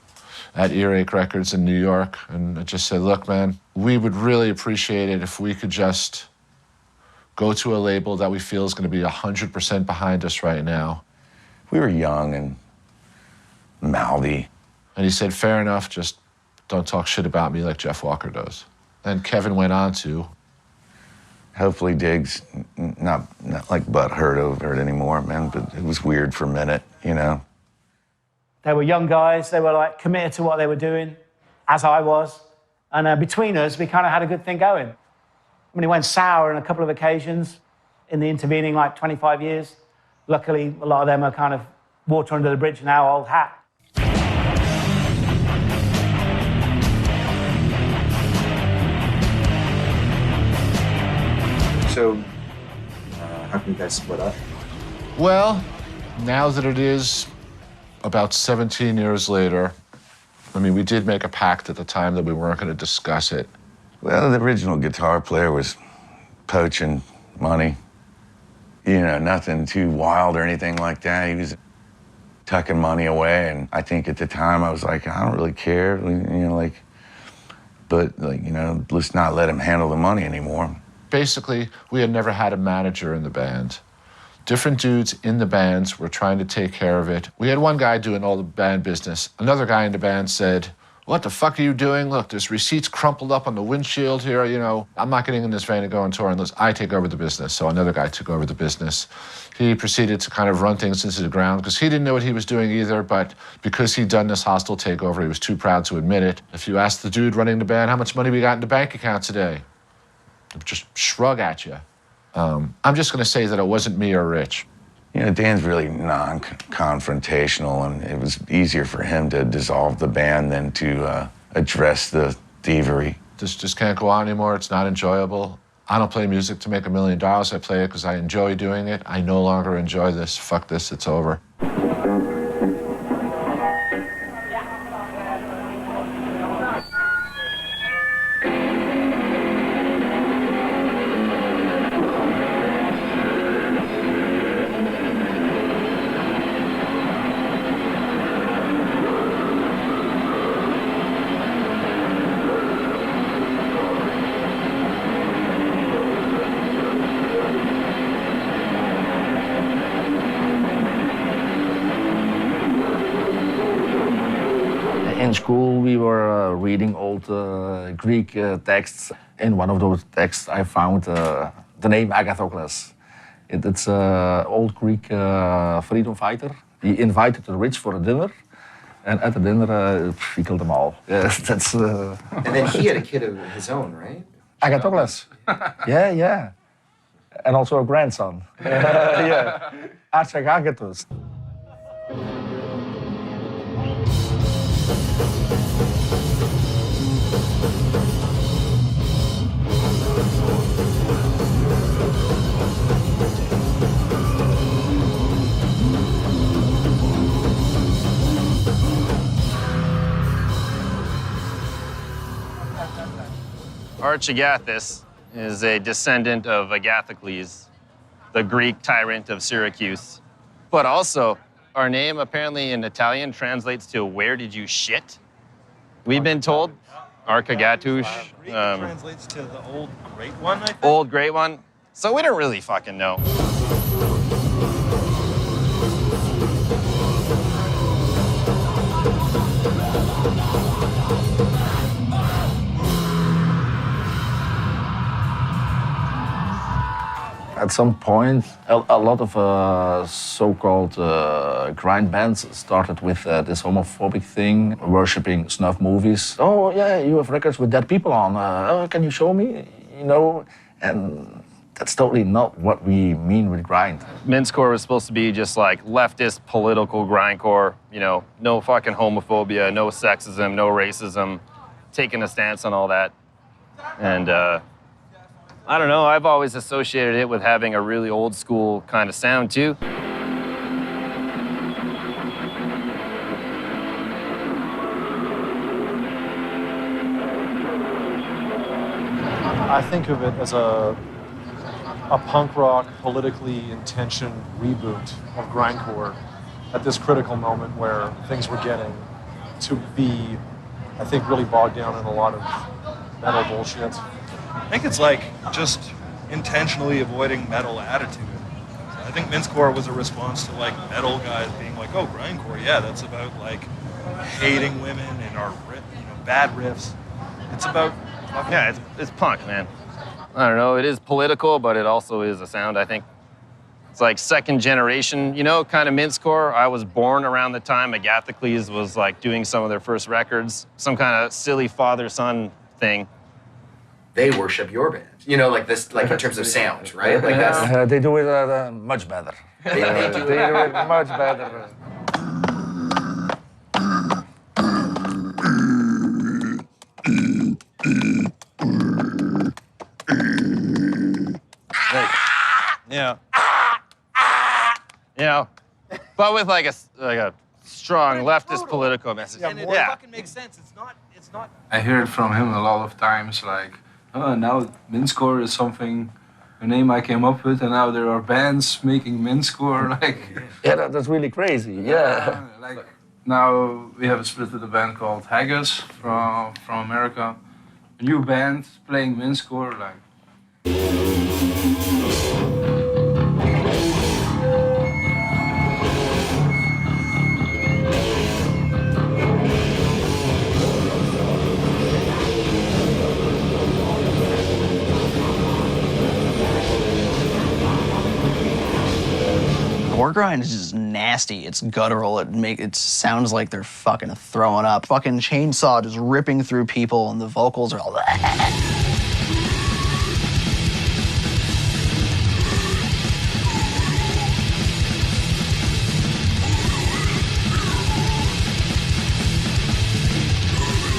at Earache Records in New York. And I just said, look, man, we would really appreciate it if we could just go to a label that we feel is going to be 100% behind us right now. We were young and mouthy. And he said, fair enough, just don't talk shit about me like Jeff Walker does. And Kevin went on to, hopefully Dig's not like butthurt over it anymore, man, but it was weird for a minute, They were young guys. They were like committed to what they were doing, as I was. And between us, we kind of had a good thing going. I mean, it went sour on a couple of occasions in the intervening 25 years. luckily, a lot of them are kind of water under the bridge now, old hat. So, how can you guys split up? Well, now that it is about 17 years later, I mean, we did make a pact at the time that we weren't going to discuss it. Well, the original guitar player was poaching money. You know, nothing too wild or anything like that. He was tucking money away, and I think at the time I was like, I don't really care, you know, like, but like, you know, let's not let him handle the money anymore. Basically, we had never had a manager in the band. Different dudes in the bands were trying to take care of it. We had one guy doing all the band business. Another guy in the band said, what the fuck are you doing? Look, there's receipts crumpled up on the windshield here, you know. I'm not getting in this van to go on tour unless I take over the business. So another guy took over the business. He proceeded to kind of run things into the ground because he didn't know what he was doing either, but because he'd done this hostile takeover, he was too proud to admit it. If you asked the dude running the band, how much money we got in the bank account today? Just shrug at you. I'm just going to say that it wasn't me or Rich. You know, Dan's really non-confrontational, and it was easier for him to dissolve the band than to address the thievery. This just can't go on anymore. It's not enjoyable. I don't play music to make $1 million. I play it because I enjoy doing it. I no longer enjoy this. Fuck this, it's over. In school, we were reading old Greek texts. In one of those texts, I found the name Agathocles. It's an old Greek freedom fighter. He invited the rich for a dinner, and at the dinner, he killed them all. That's. And then he had a kid of his own, right? Agathocles. Yeah. And also a grandson. Yeah. Archagathos. Archagathos is a descendant of Agathocles, the Greek tyrant of Syracuse. But also, our name apparently in Italian translates to "where did you shit?" We've been told Archagathos translates to the old great one, I think. Old great one. So we don't really fucking know. At some point, a lot of so-called grind bands started with this homophobic thing, worshipping snuff movies. Oh yeah, you have records with dead people on. Oh, can you show me? You know, and that's totally not what we mean with grind. Mincecore was supposed to be just like leftist political grindcore. You know, no fucking homophobia, no sexism, no racism, taking a stance on all that, and. I don't know, I've always associated it with having a really old school kind of sound too. I think of it as a punk rock, politically intentioned reboot of grindcore at this critical moment where things were getting to be, I think, really bogged down in a lot of metal bullshit. I think it's like just intentionally avoiding metal attitude. I think Mincecore was a response to like metal guys being like, oh, grindcore, yeah, that's about like hating women and our bad riffs. It's about yeah, it's punk, man. I don't know, it is political, but it also is a sound, I think. It's like second generation, you know, kind of Mincecore. I was born around the time Agathocles was like doing some of their first records, some kind of silly father-son thing. they worship your band. You know, like this, like in terms of sound, right? Like that's They do it much better. They do They do it much better. Yeah. You know, but with like a strong leftist political message. It fucking makes sense. It's not. I hear it from him a lot of times, like, oh, now Mincecore is something, a name I came up with, and now there are bands making Mincecore, like... Yeah, that's really crazy, yeah. Like, now we have a split with a band called Haggis from America. A new band playing Mincecore, like... Gore grind is just nasty. It's guttural. It sounds like they're fucking throwing up. Fucking chainsaw just ripping through people, and the vocals are all.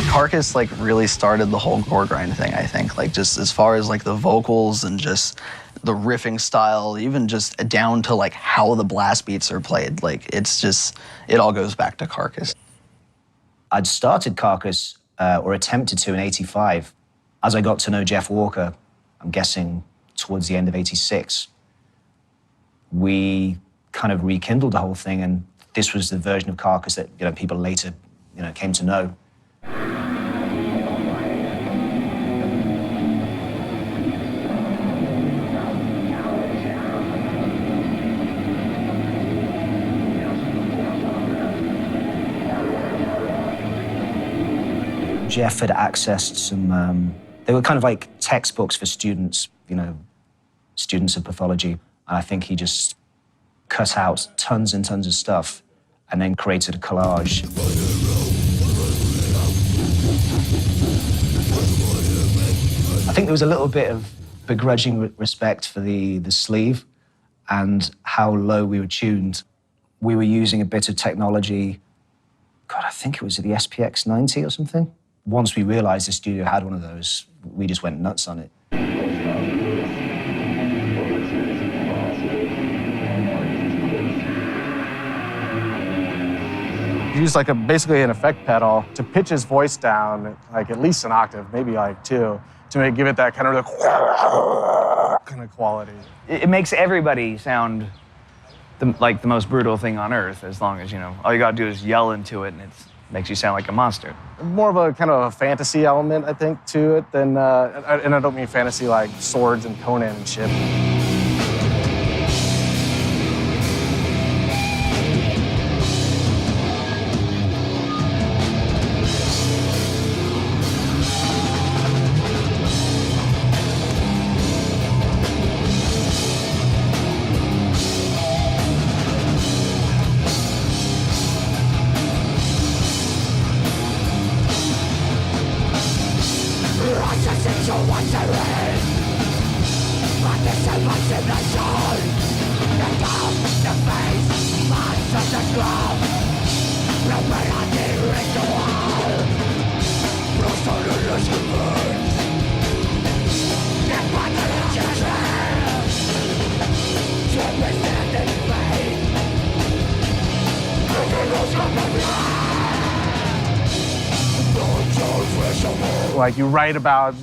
Carcass like really started the whole gore grind thing, I think. Like just as far as like the vocals and just the riffing style, even just down to like how the blast beats are played. Like it's just, it all goes back to Carcass. I'd started Carcass, or attempted to in '85. As I got to know Jeff Walker, I'm guessing towards the end of '86, we kind of rekindled the whole thing, and this was the version of Carcass that people later came to know. Jeff had accessed some, they were kind of like textbooks for students, students of pathology. And I think he just cut out tons and tons of stuff and then created a collage. I think there was a little bit of begrudging respect for the sleeve and how low we were tuned. We were using a bit of technology, God, I think it was the SPX 90 or something. Once we realized the studio had one of those, we just went nuts on it. Use like basically an effect pedal to pitch his voice down, like at least an octave, maybe like 2, to give it that kind of quality. It makes everybody sound like the most brutal thing on earth, as long as, all you gotta do is yell into it and it makes you sound like a monster. More of a kind of a fantasy element, I think, to it than, and I don't mean fantasy like swords and Conan and shit. Like you write about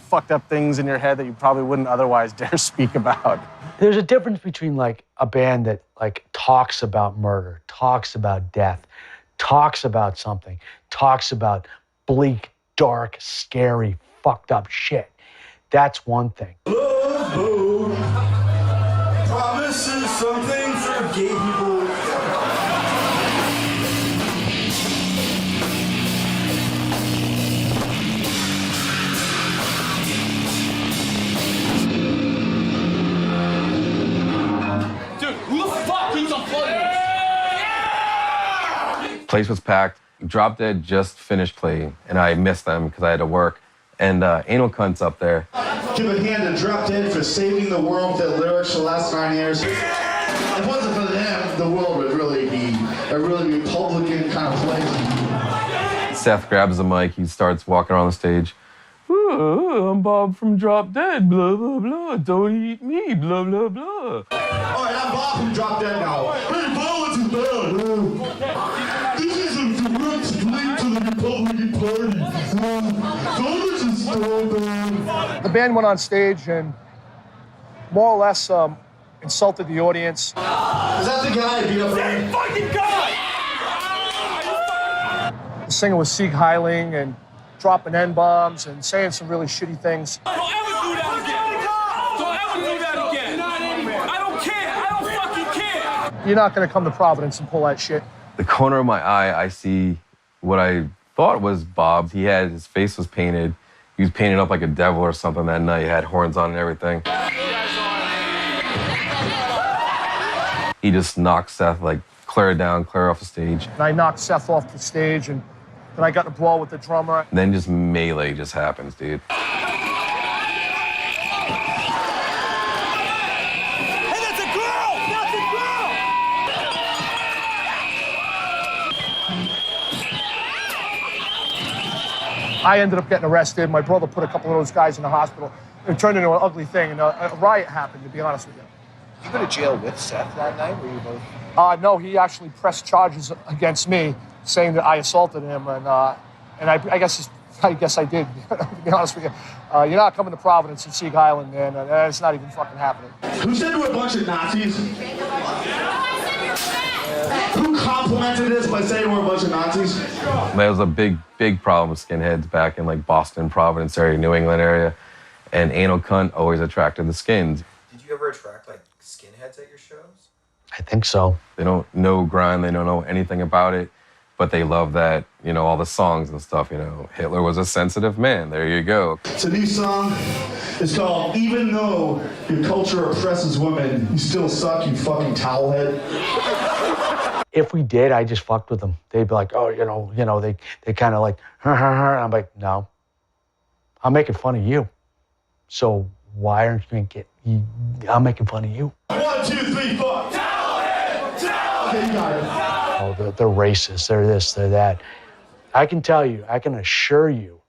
fucked up things in your head that you probably wouldn't otherwise dare speak about. There's a difference between like a band that like talks about murder, talks about death, talks about something, talks about bleak, dark, scary, fucked up shit. That's one thing. Promises something for gay people. Place was packed. Drop Dead just finished playing, and I missed them because I had to work. and Anal Cunt's up there. Give a hand to Drop Dead for saving the world with their lyrics for the last 9 years. If it wasn't for them, the world would really be a really Republican kind of place. Seth grabs the mic, he starts walking around the stage. "Ooh, I'm Bob from Drop Dead, blah, blah, blah. Don't eat me, blah, blah, blah." All right, I'm Bob from Drop Dead now. Hey, violence is bad. This is a direct link to the Republican Party. Violence is so bad. The band went on stage and more or less insulted the audience. Is that the guy who beat up Same fucking guy! The singer was Sieg Heiling and dropping N-bombs and saying some really shitty things. Don't ever do that again! Don't ever do that again! I don't care! I don't fucking care! You're not gonna come to Providence and pull that shit. The corner of my eye, I see what I thought was Bob. His face was painted. He was painted up like a devil or something that night. He had horns on and everything. He just knocked Seth, like, clear off the stage. And I knocked Seth off the stage, and then I got in a brawl with the drummer. And then just melee just happens, dude. I ended up getting arrested. My brother put a couple of those guys in the hospital. It turned into an ugly thing, and a riot happened, to be honest with you. Did you go to jail with Seth that night? Were you both? No, he actually pressed charges against me, saying that I assaulted him, and I guess I did. To be honest with you, you're not coming to Providence and Sieg Island, man. It's not even fucking happening. Who said we're a bunch of Nazis? Who complimented us by saying we're a bunch of Nazis? There was a big problem with skinheads back in like Boston, Providence area, New England area, and Anal Cunt always attracted the skins. Did you ever attract like skinheads at your shows? I think so. They don't know grind, they don't know anything about it, but they love that, all the songs and stuff, Hitler was a sensitive man, there you go. It's a new song. It's called Even Though Your Culture Oppresses Women, You Still Suck, You Fucking Towelhead. If we did, I just fucked with them. They'd be like, oh, they kind of like, and I'm like, no, I'm making fun of you. So why aren't you going to I'm making fun of you. 1, 2, 3, 4. Towelhead! Okay, you got it. Oh, they're racist, they're this, they're that. I can tell you, I can assure you,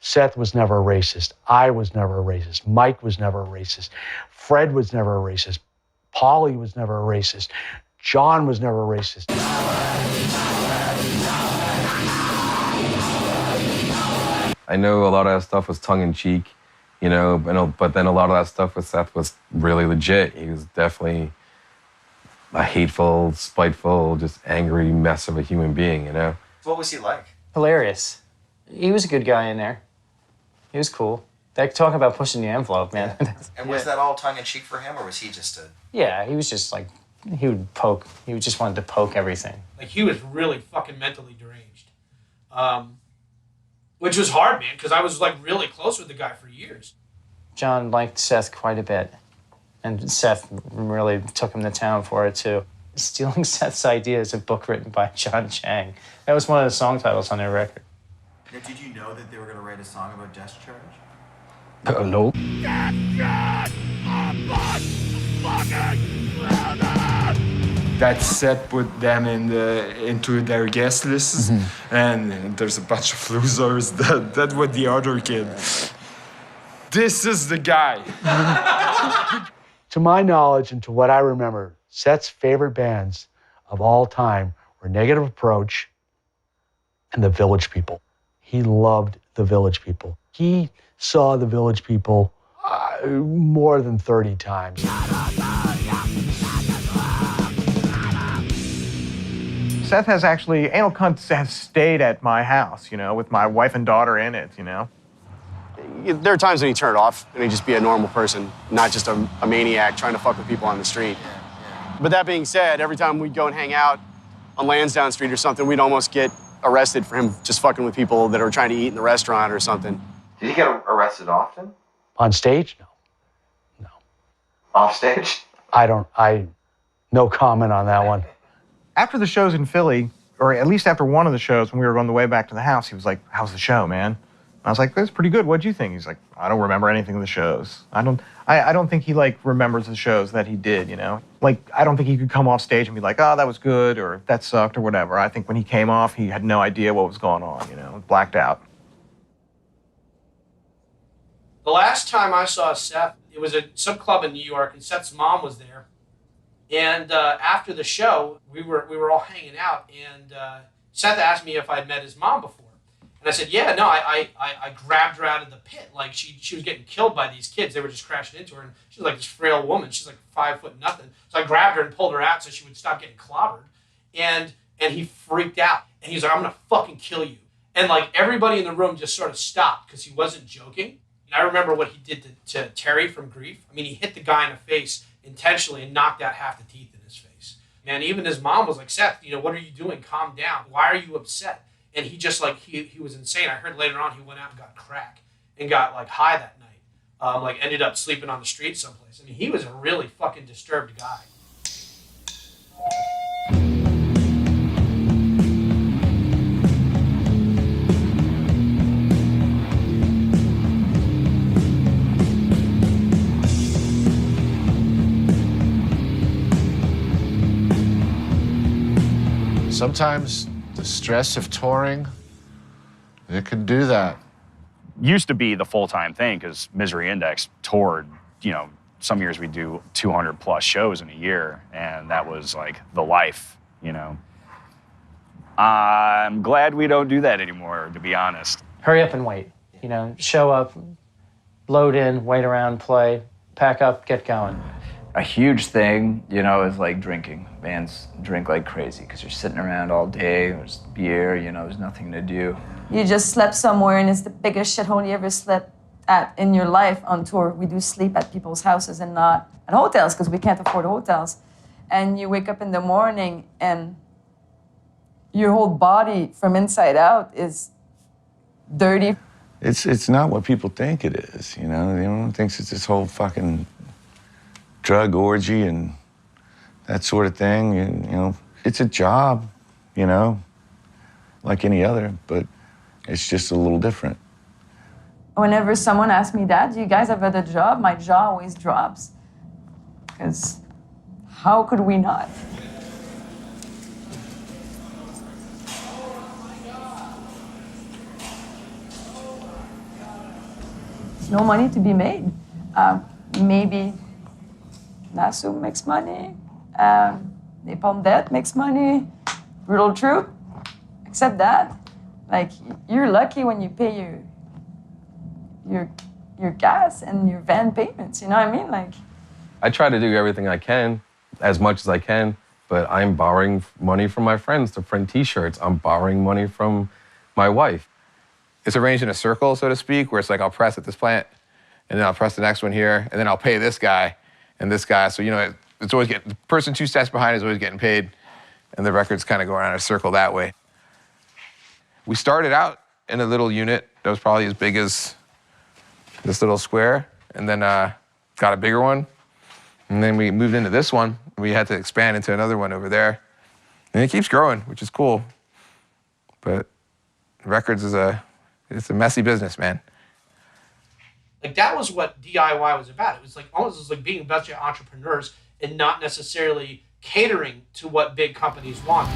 Seth was never a racist. I was never a racist. Mike was never a racist. Fred was never a racist. Paulie was never a racist. John was never a racist. I know a lot of that stuff was tongue-in-cheek, but then a lot of that stuff with Seth was really legit. He was definitely a hateful, spiteful, just angry mess of a human being, What was he like? Hilarious. He was a good guy in there. He was cool. Talk about pushing the envelope, man. And was that all tongue-in-cheek for him, or was he just a... Yeah, he was just like, he would poke. He just wanted to poke everything. Like, he was really fucking mentally deranged. Which was hard, man, because I was, like, really close with the guy for years. John liked Seth quite a bit. And Seth really took him to town for it, too. Stealing Seth's Idea is a book written by John Chang. That was one of the song titles on their record. Now, did you know that they were going to write a song about discharge? No. That set put them into their guest lists, and there's a bunch of losers that were the other kid. This is the guy. To my knowledge and to what I remember, Seth's favorite bands of all time were Negative Approach and the Village People. He loved the Village People. He saw the Village People more than 30 times. Seth has actually, Anal Cunt has stayed at my house, with my wife and daughter in it, There are times when he'd turn it off and he'd just be a normal person, not just a maniac trying to fuck with people on the street. But that being said, every time we'd go and hang out on Lansdowne Street or something, we'd almost get arrested for him just fucking with people that are trying to eat in the restaurant or something. Did he get arrested often? On stage? No. Off stage? No comment on that one. After the shows in Philly, or at least after one of the shows when we were on the way back to the house, he was like, how's the show, man? I was like, that's pretty good. What'd you think? He's like, I don't remember anything of the shows. I don't think he like remembers the shows that he did, you know? Like, I don't think he could come off stage and be like, oh, that was good, or that sucked, or whatever. I think when he came off, he had no idea what was going on, you know, blacked out. The last time I saw Seth, it was at some club in New York, and Seth's mom was there. And after the show, we were all hanging out, and Seth asked me if I'd met his mom before. And I said, yeah, no, I grabbed her out of the pit. Like, she was getting killed by these kids. They were just crashing into her. And she was like this frail woman. She's like 5 foot nothing. So I grabbed her and pulled her out so she would stop getting clobbered. And he freaked out. And he was like, I'm going to fucking kill you. And, like, everybody in the room just sort of stopped because he wasn't joking. And I remember what he did to Terry from Grief. I mean, he hit the guy in the face intentionally and knocked out half the teeth in his face. Man, even his mom was like, Seth, you know, what are you doing? Calm down. Why are you upset? And he just, like, he was insane. I heard later on he went out and got crack and got, like, high that night. Like, ended up sleeping on the street someplace. I mean, he was a really fucking disturbed guy. Sometimes the stress of touring, it can do that. Used to be the full-time thing because Misery Index toured, you know, some years we do 200 plus shows in a year, and that was like the life, you know. I'm glad we don't do that anymore, to be honest. Hurry up and wait. You know, show up, load in, wait around, play, pack up, get going. A huge thing, you know, is like drinking. Bands drink like crazy because you're sitting around all day, there's beer, you know, there's nothing to do. You just slept somewhere and it's the biggest shithole you ever slept at in your life on tour. We do sleep at people's houses and not at hotels because we can't afford hotels. And you wake up in the morning and your whole body from inside out is dirty. It's not what people think it is, you know? Everyone thinks it's this whole fucking drug orgy and that sort of thing. And, you know, it's a job, you know, like any other, but it's just a little different. Whenever someone asks me that, do you guys have other job? My jaw always drops. Because how could we not? There's no money to be made. Maybe Nasu makes money. Napalm Death makes money. Brutal Truth. Except that, like, you're lucky when you pay your gas and your van payments. You know what I mean? Like, I try to do everything I can, as much as I can, but I'm borrowing money from my friends to print T-shirts. I'm borrowing money from my wife. It's arranged in a circle, so to speak, where it's like I'll press at this plant, and then I'll press the next one here, and then I'll pay this guy and this guy. So, you know, it's always getting, the person 2 steps behind is always getting paid, and the record's kind of going around in a circle that way. We started out in a little unit that was probably as big as this little square, and then got a bigger one. And then we moved into this one. We had to expand into another one over there. And it keeps growing, which is cool. But records is it's a messy business, man. Like, that was what DIY was about. It was like almost like being a bunch of entrepreneurs and not necessarily catering to what big companies want.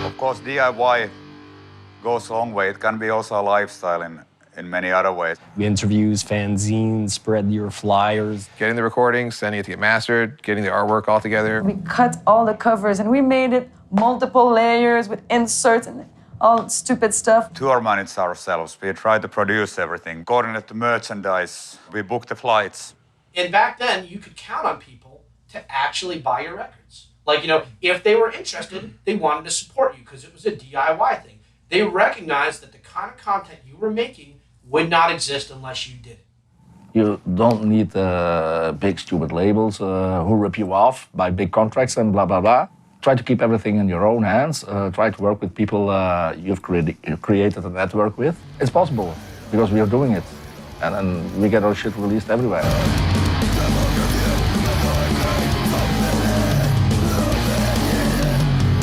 Of course, DIY goes a long way. It can be also a lifestyle in many other ways. Interviews, fanzines, spread your flyers. Getting the recordings, sending it to get mastered, getting the artwork all together. we cut all the covers and we made it multiple layers with inserts and all stupid stuff. Tour manage ourselves. We try to produce everything, coordinate the merchandise. We book the flights. And back then, you could count on people to actually buy your records. Like, you know, if they were interested, they wanted to support you because it was a DIY thing. They recognized that the kind of content you were making would not exist unless you did it. You don't need big stupid labels who rip you off by big contracts and blah, blah, blah. Try to keep everything in your own hands. Try to work with people you've created a network with. It's possible because we are doing it. And then we get our shit released everywhere.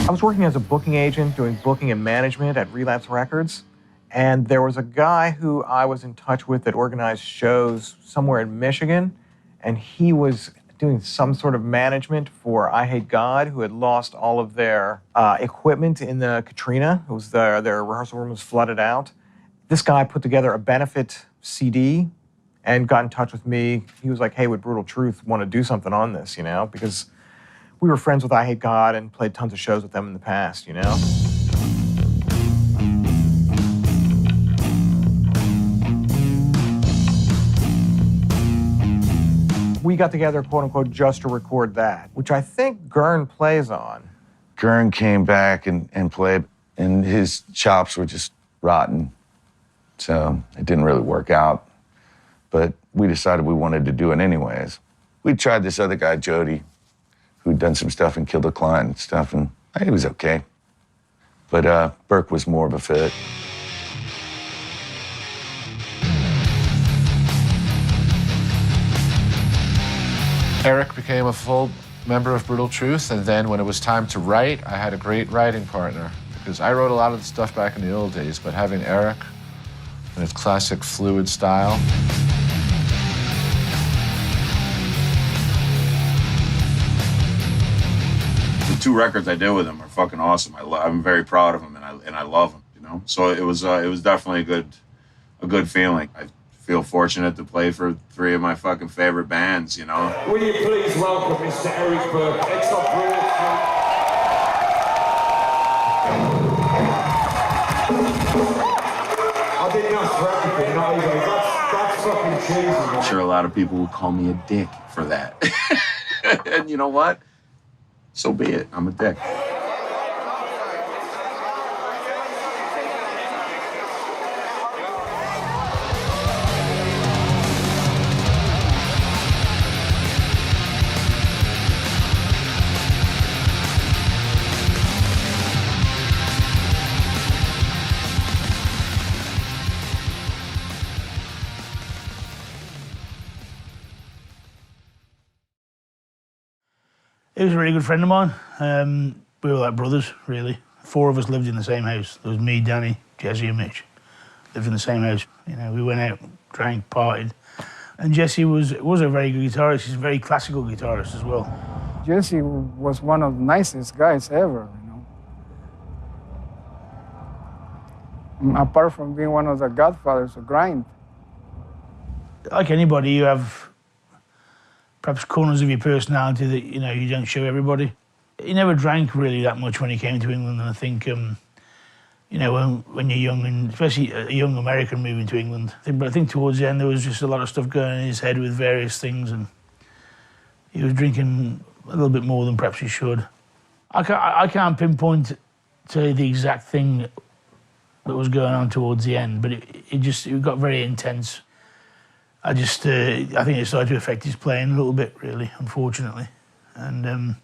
I was working as a booking agent, doing booking and management at Relapse Records. And there was a guy who I was in touch with that organized shows somewhere in Michigan. And he was doing some sort of management for I Hate God, who had lost all of their equipment in the Katrina. It was their rehearsal room was flooded out. This guy put together a benefit CD and got in touch with me. He was like, hey, would Brutal Truth want to do something on this, you know? Because we were friends with I Hate God and played tons of shows with them in the past, you know? We got together, quote unquote, just to record that, which I think Gurn plays on. Gurn came back and played, and his chops were just rotten. So it didn't really work out. But we decided we wanted to do it anyways. We tried this other guy, Jody, who'd done some stuff and killed a client and stuff, and he was okay. But Burke was more of a fit. Eric became a full member of Brutal Truth, and then when it was time to write, I had a great writing partner, because I wrote a lot of the stuff back in the old days, but having Eric in his classic fluid style. The 2 records I did with him are fucking awesome. I'm very proud of him, and I love him, you know? So it was definitely a good feeling. I feel fortunate to play for 3 of my fucking favorite bands, you know? Will you please welcome Mr. Eric Burke, ex-operator. I didn't ask for everything, not even. That's fucking cheesy. I'm sure a lot of people will call me a dick for that. And you know what? So be it. I'm a dick. He was a really good friend of mine. We were like brothers, really. 4 of us lived in the same house. There was me, Danny, Jesse, and Mitch. Lived in the same house. You know, we went out, drank, partied. And Jesse was a very good guitarist. He's a very classical guitarist as well. Jesse was one of the nicest guys ever, you know. Apart from being one of the godfathers of grind. Like anybody, you have perhaps corners of your personality that, you know, you don't show everybody. He never drank really that much when he came to England, and I think, you know, when you're young, and especially a young American moving to England, but I think towards the end there was just a lot of stuff going on in his head with various things, and he was drinking a little bit more than perhaps he should. I can't pinpoint to the exact thing that was going on towards the end, but it got very intense. I think it started to affect his playing a little bit, really, unfortunately. And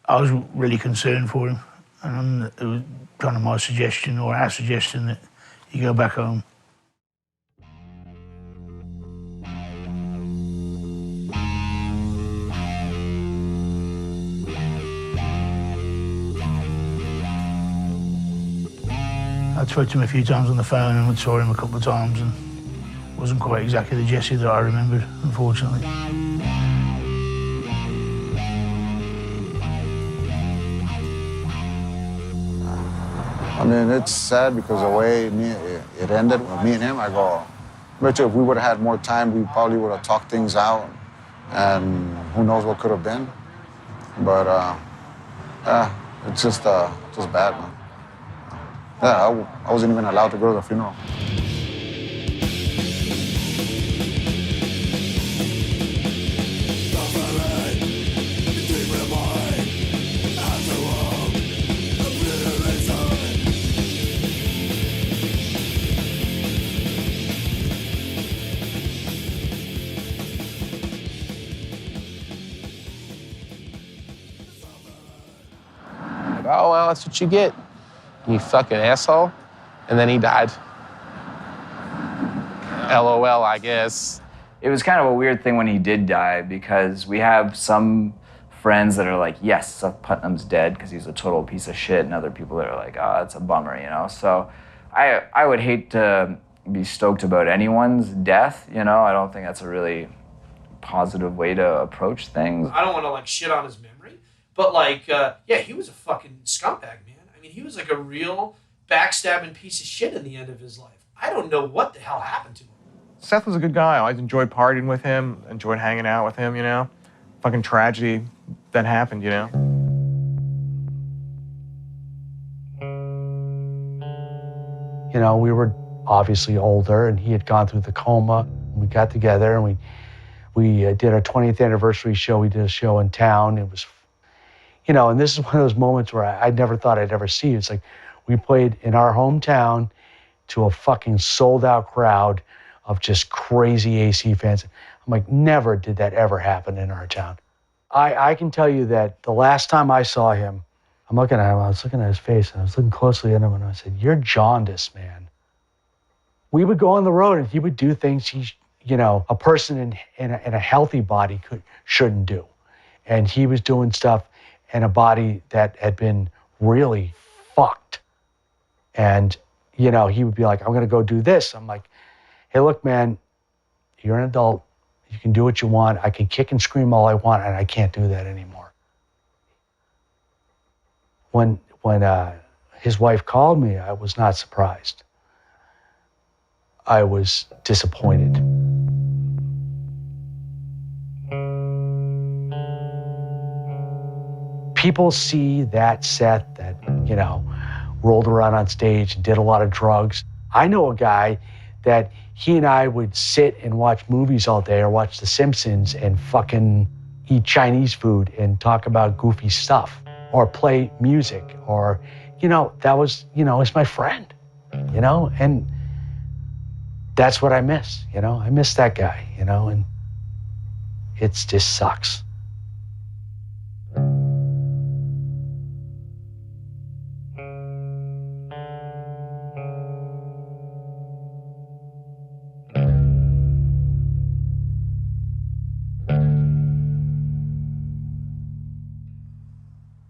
I was really concerned for him. And it was kind of my suggestion, or our suggestion, that he go back home. I spoke to him a few times on the phone and saw him a couple of times, and wasn't quite exactly the Jesse that I remembered, unfortunately. I mean, it's sad because the way it ended with me and him, I go, bet you if we would have had more time, we probably would have talked things out, and who knows what could have been. But it's just bad, man. Yeah, I wasn't even allowed to go to the funeral. well, that's what you get, you fucking asshole. And then he died. LOL, I guess. It was kind of a weird thing when he did die because we have some friends that are like, yes, Seth Putnam's dead because he's a total piece of shit, and other people that are like, oh, it's a bummer, you know? So I would hate to be stoked about anyone's death, you know? I don't think that's a really positive way to approach things. I don't want to like shit on his memory, but like, yeah, he was a fucking scumbag, man. I mean, he was like a real backstabbing piece of shit in the end of his life. I don't know what the hell happened to him. Seth was a good guy. I always enjoyed partying with him, enjoyed hanging out with him, you know? Fucking tragedy that happened, you know? You know, we were obviously older, and he had gone through the coma. We got together, and we did our 20th anniversary show. We did a show in town. It was, you know, and this is one of those moments where I never thought I'd ever see. It's like we played in our hometown to a fucking sold-out crowd of just crazy AC fans. I'm like, never did that ever happen in our town. I can tell you that the last time I saw him, I was looking at his face, and I was looking closely at him, and I said, you're jaundiced, man. We would go on the road, and he would do things you know, a person in a healthy body shouldn't do. And he was doing stuff in a body that had been really fucked. And, you know, he would be like, I'm gonna go do this. I'm like, hey, look, man, you're an adult. You can do what you want. I can kick and scream all I want, and I can't do that anymore. When his wife called me, I was not surprised. I was disappointed. People see that Seth that, you know, rolled around on stage and did a lot of drugs. I know a guy that he and I would sit and watch movies all day or watch The Simpsons and fucking eat Chinese food and talk about goofy stuff or play music or, you know, that was, you know, is my friend, you know, and that's what I miss, you know, I miss that guy, you know, and it just sucks.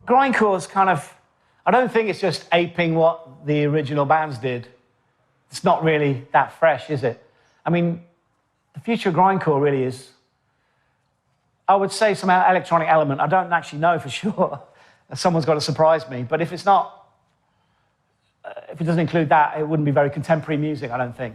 Grindcore's kind of, I don't think it's just aping what the original bands did. It's not really that fresh, is it? I mean, the future of grindcore really is, I would say, some electronic element. I don't actually know for sure. Someone's got to surprise me. But if it's not, if it doesn't include that, it wouldn't be very contemporary music, I don't think.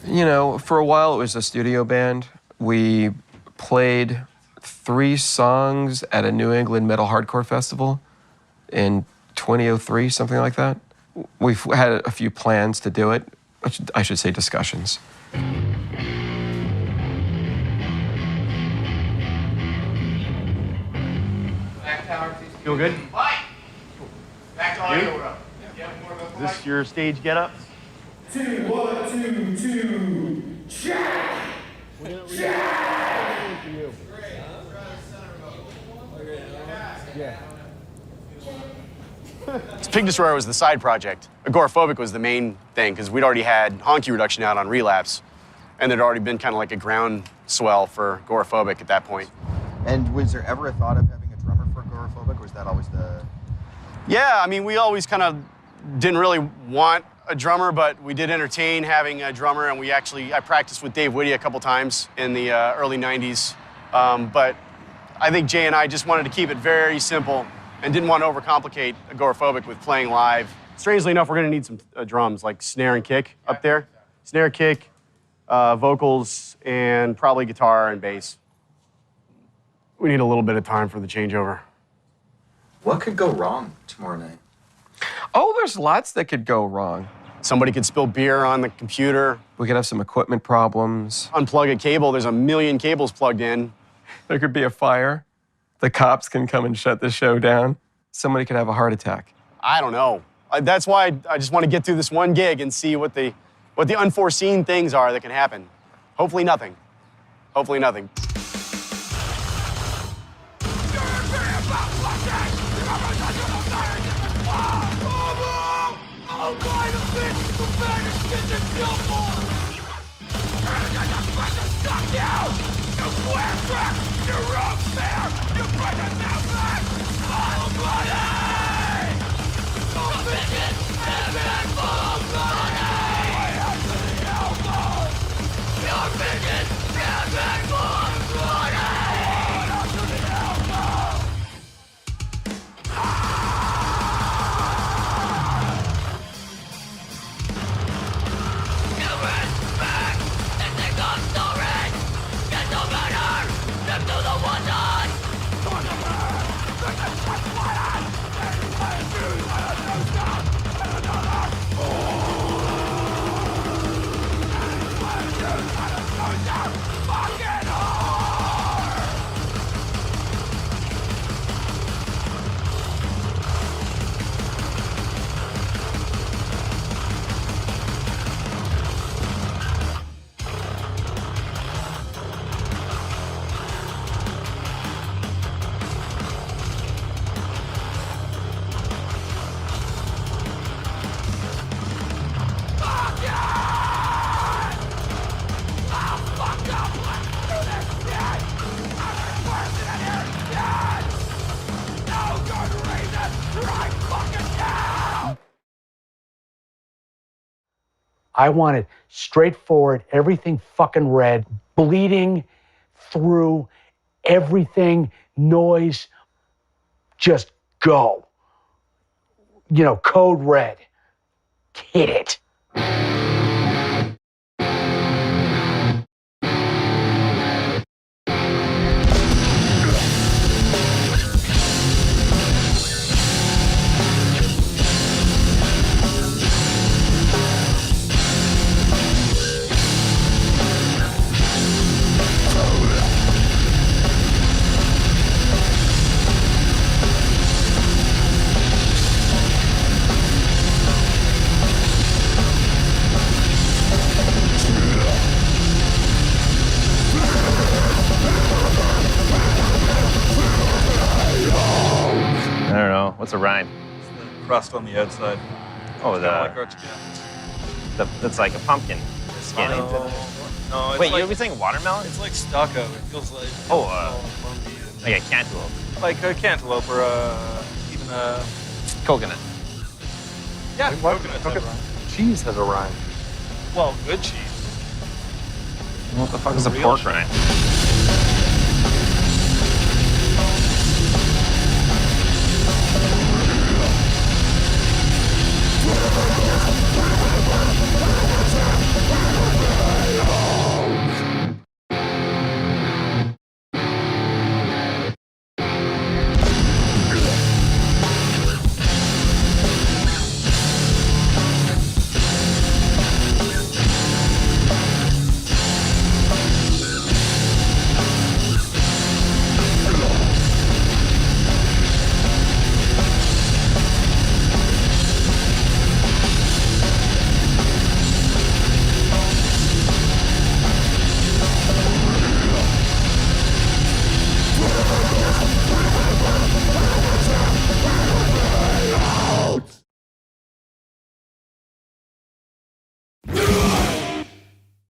You know, for a while it was a studio band. We played 3 songs at a New England metal hardcore festival in 2003, something like that. We've had a few plans to do it. I should say discussions. Back tower, feel good? Back to audio. Is this your stage getup? 2, 1, 2, 2, check! Check! Pig Destroyer was the side project. Agoraphobic was the main thing, because we'd already had Honky Reduction out on Relapse, and there'd already been kind of like a groundswell for Agoraphobic at that point. And was there ever a thought of having a drummer for Agoraphobic, or was that always the... Yeah, I mean, we always kind of didn't really want a drummer, but we did entertain having a drummer, and I practiced with Dave Whitty a couple times in the early 90s. But I think Jay and I just wanted to keep it very simple and didn't want to overcomplicate Agoraphobic with playing live. Strangely enough, we're going to need some drums, like snare and kick up there. Snare, kick, vocals, and probably guitar and bass. We need a little bit of time for the changeover. What could go wrong tomorrow night? Oh, there's lots that could go wrong. Somebody could spill beer on the computer. We could have some equipment problems. Unplug a cable, there's a million cables plugged in. There could be a fire. the cops can come and shut the show down, somebody could have a heart attack. I don't know. That's why I just want to get through this one gig and see what the unforeseen things are that can happen. Hopefully nothing. Hopefully nothing. I wanted straightforward, everything fucking red, bleeding through everything, noise, just go. You know, code red. Hit it. I don't know. What's a rind? It's the crust on the outside. Oh, It's kinda like our skin. It's like a pumpkin skin. No, it's Wait, like, you were saying watermelon? It's like stucco. It feels like Like a cantaloupe. like a cantaloupe or even a Coconut. yeah, coconut type rind. Cheese has a rind. Well, good cheese. What the fuck is a Real pork cheese. rind?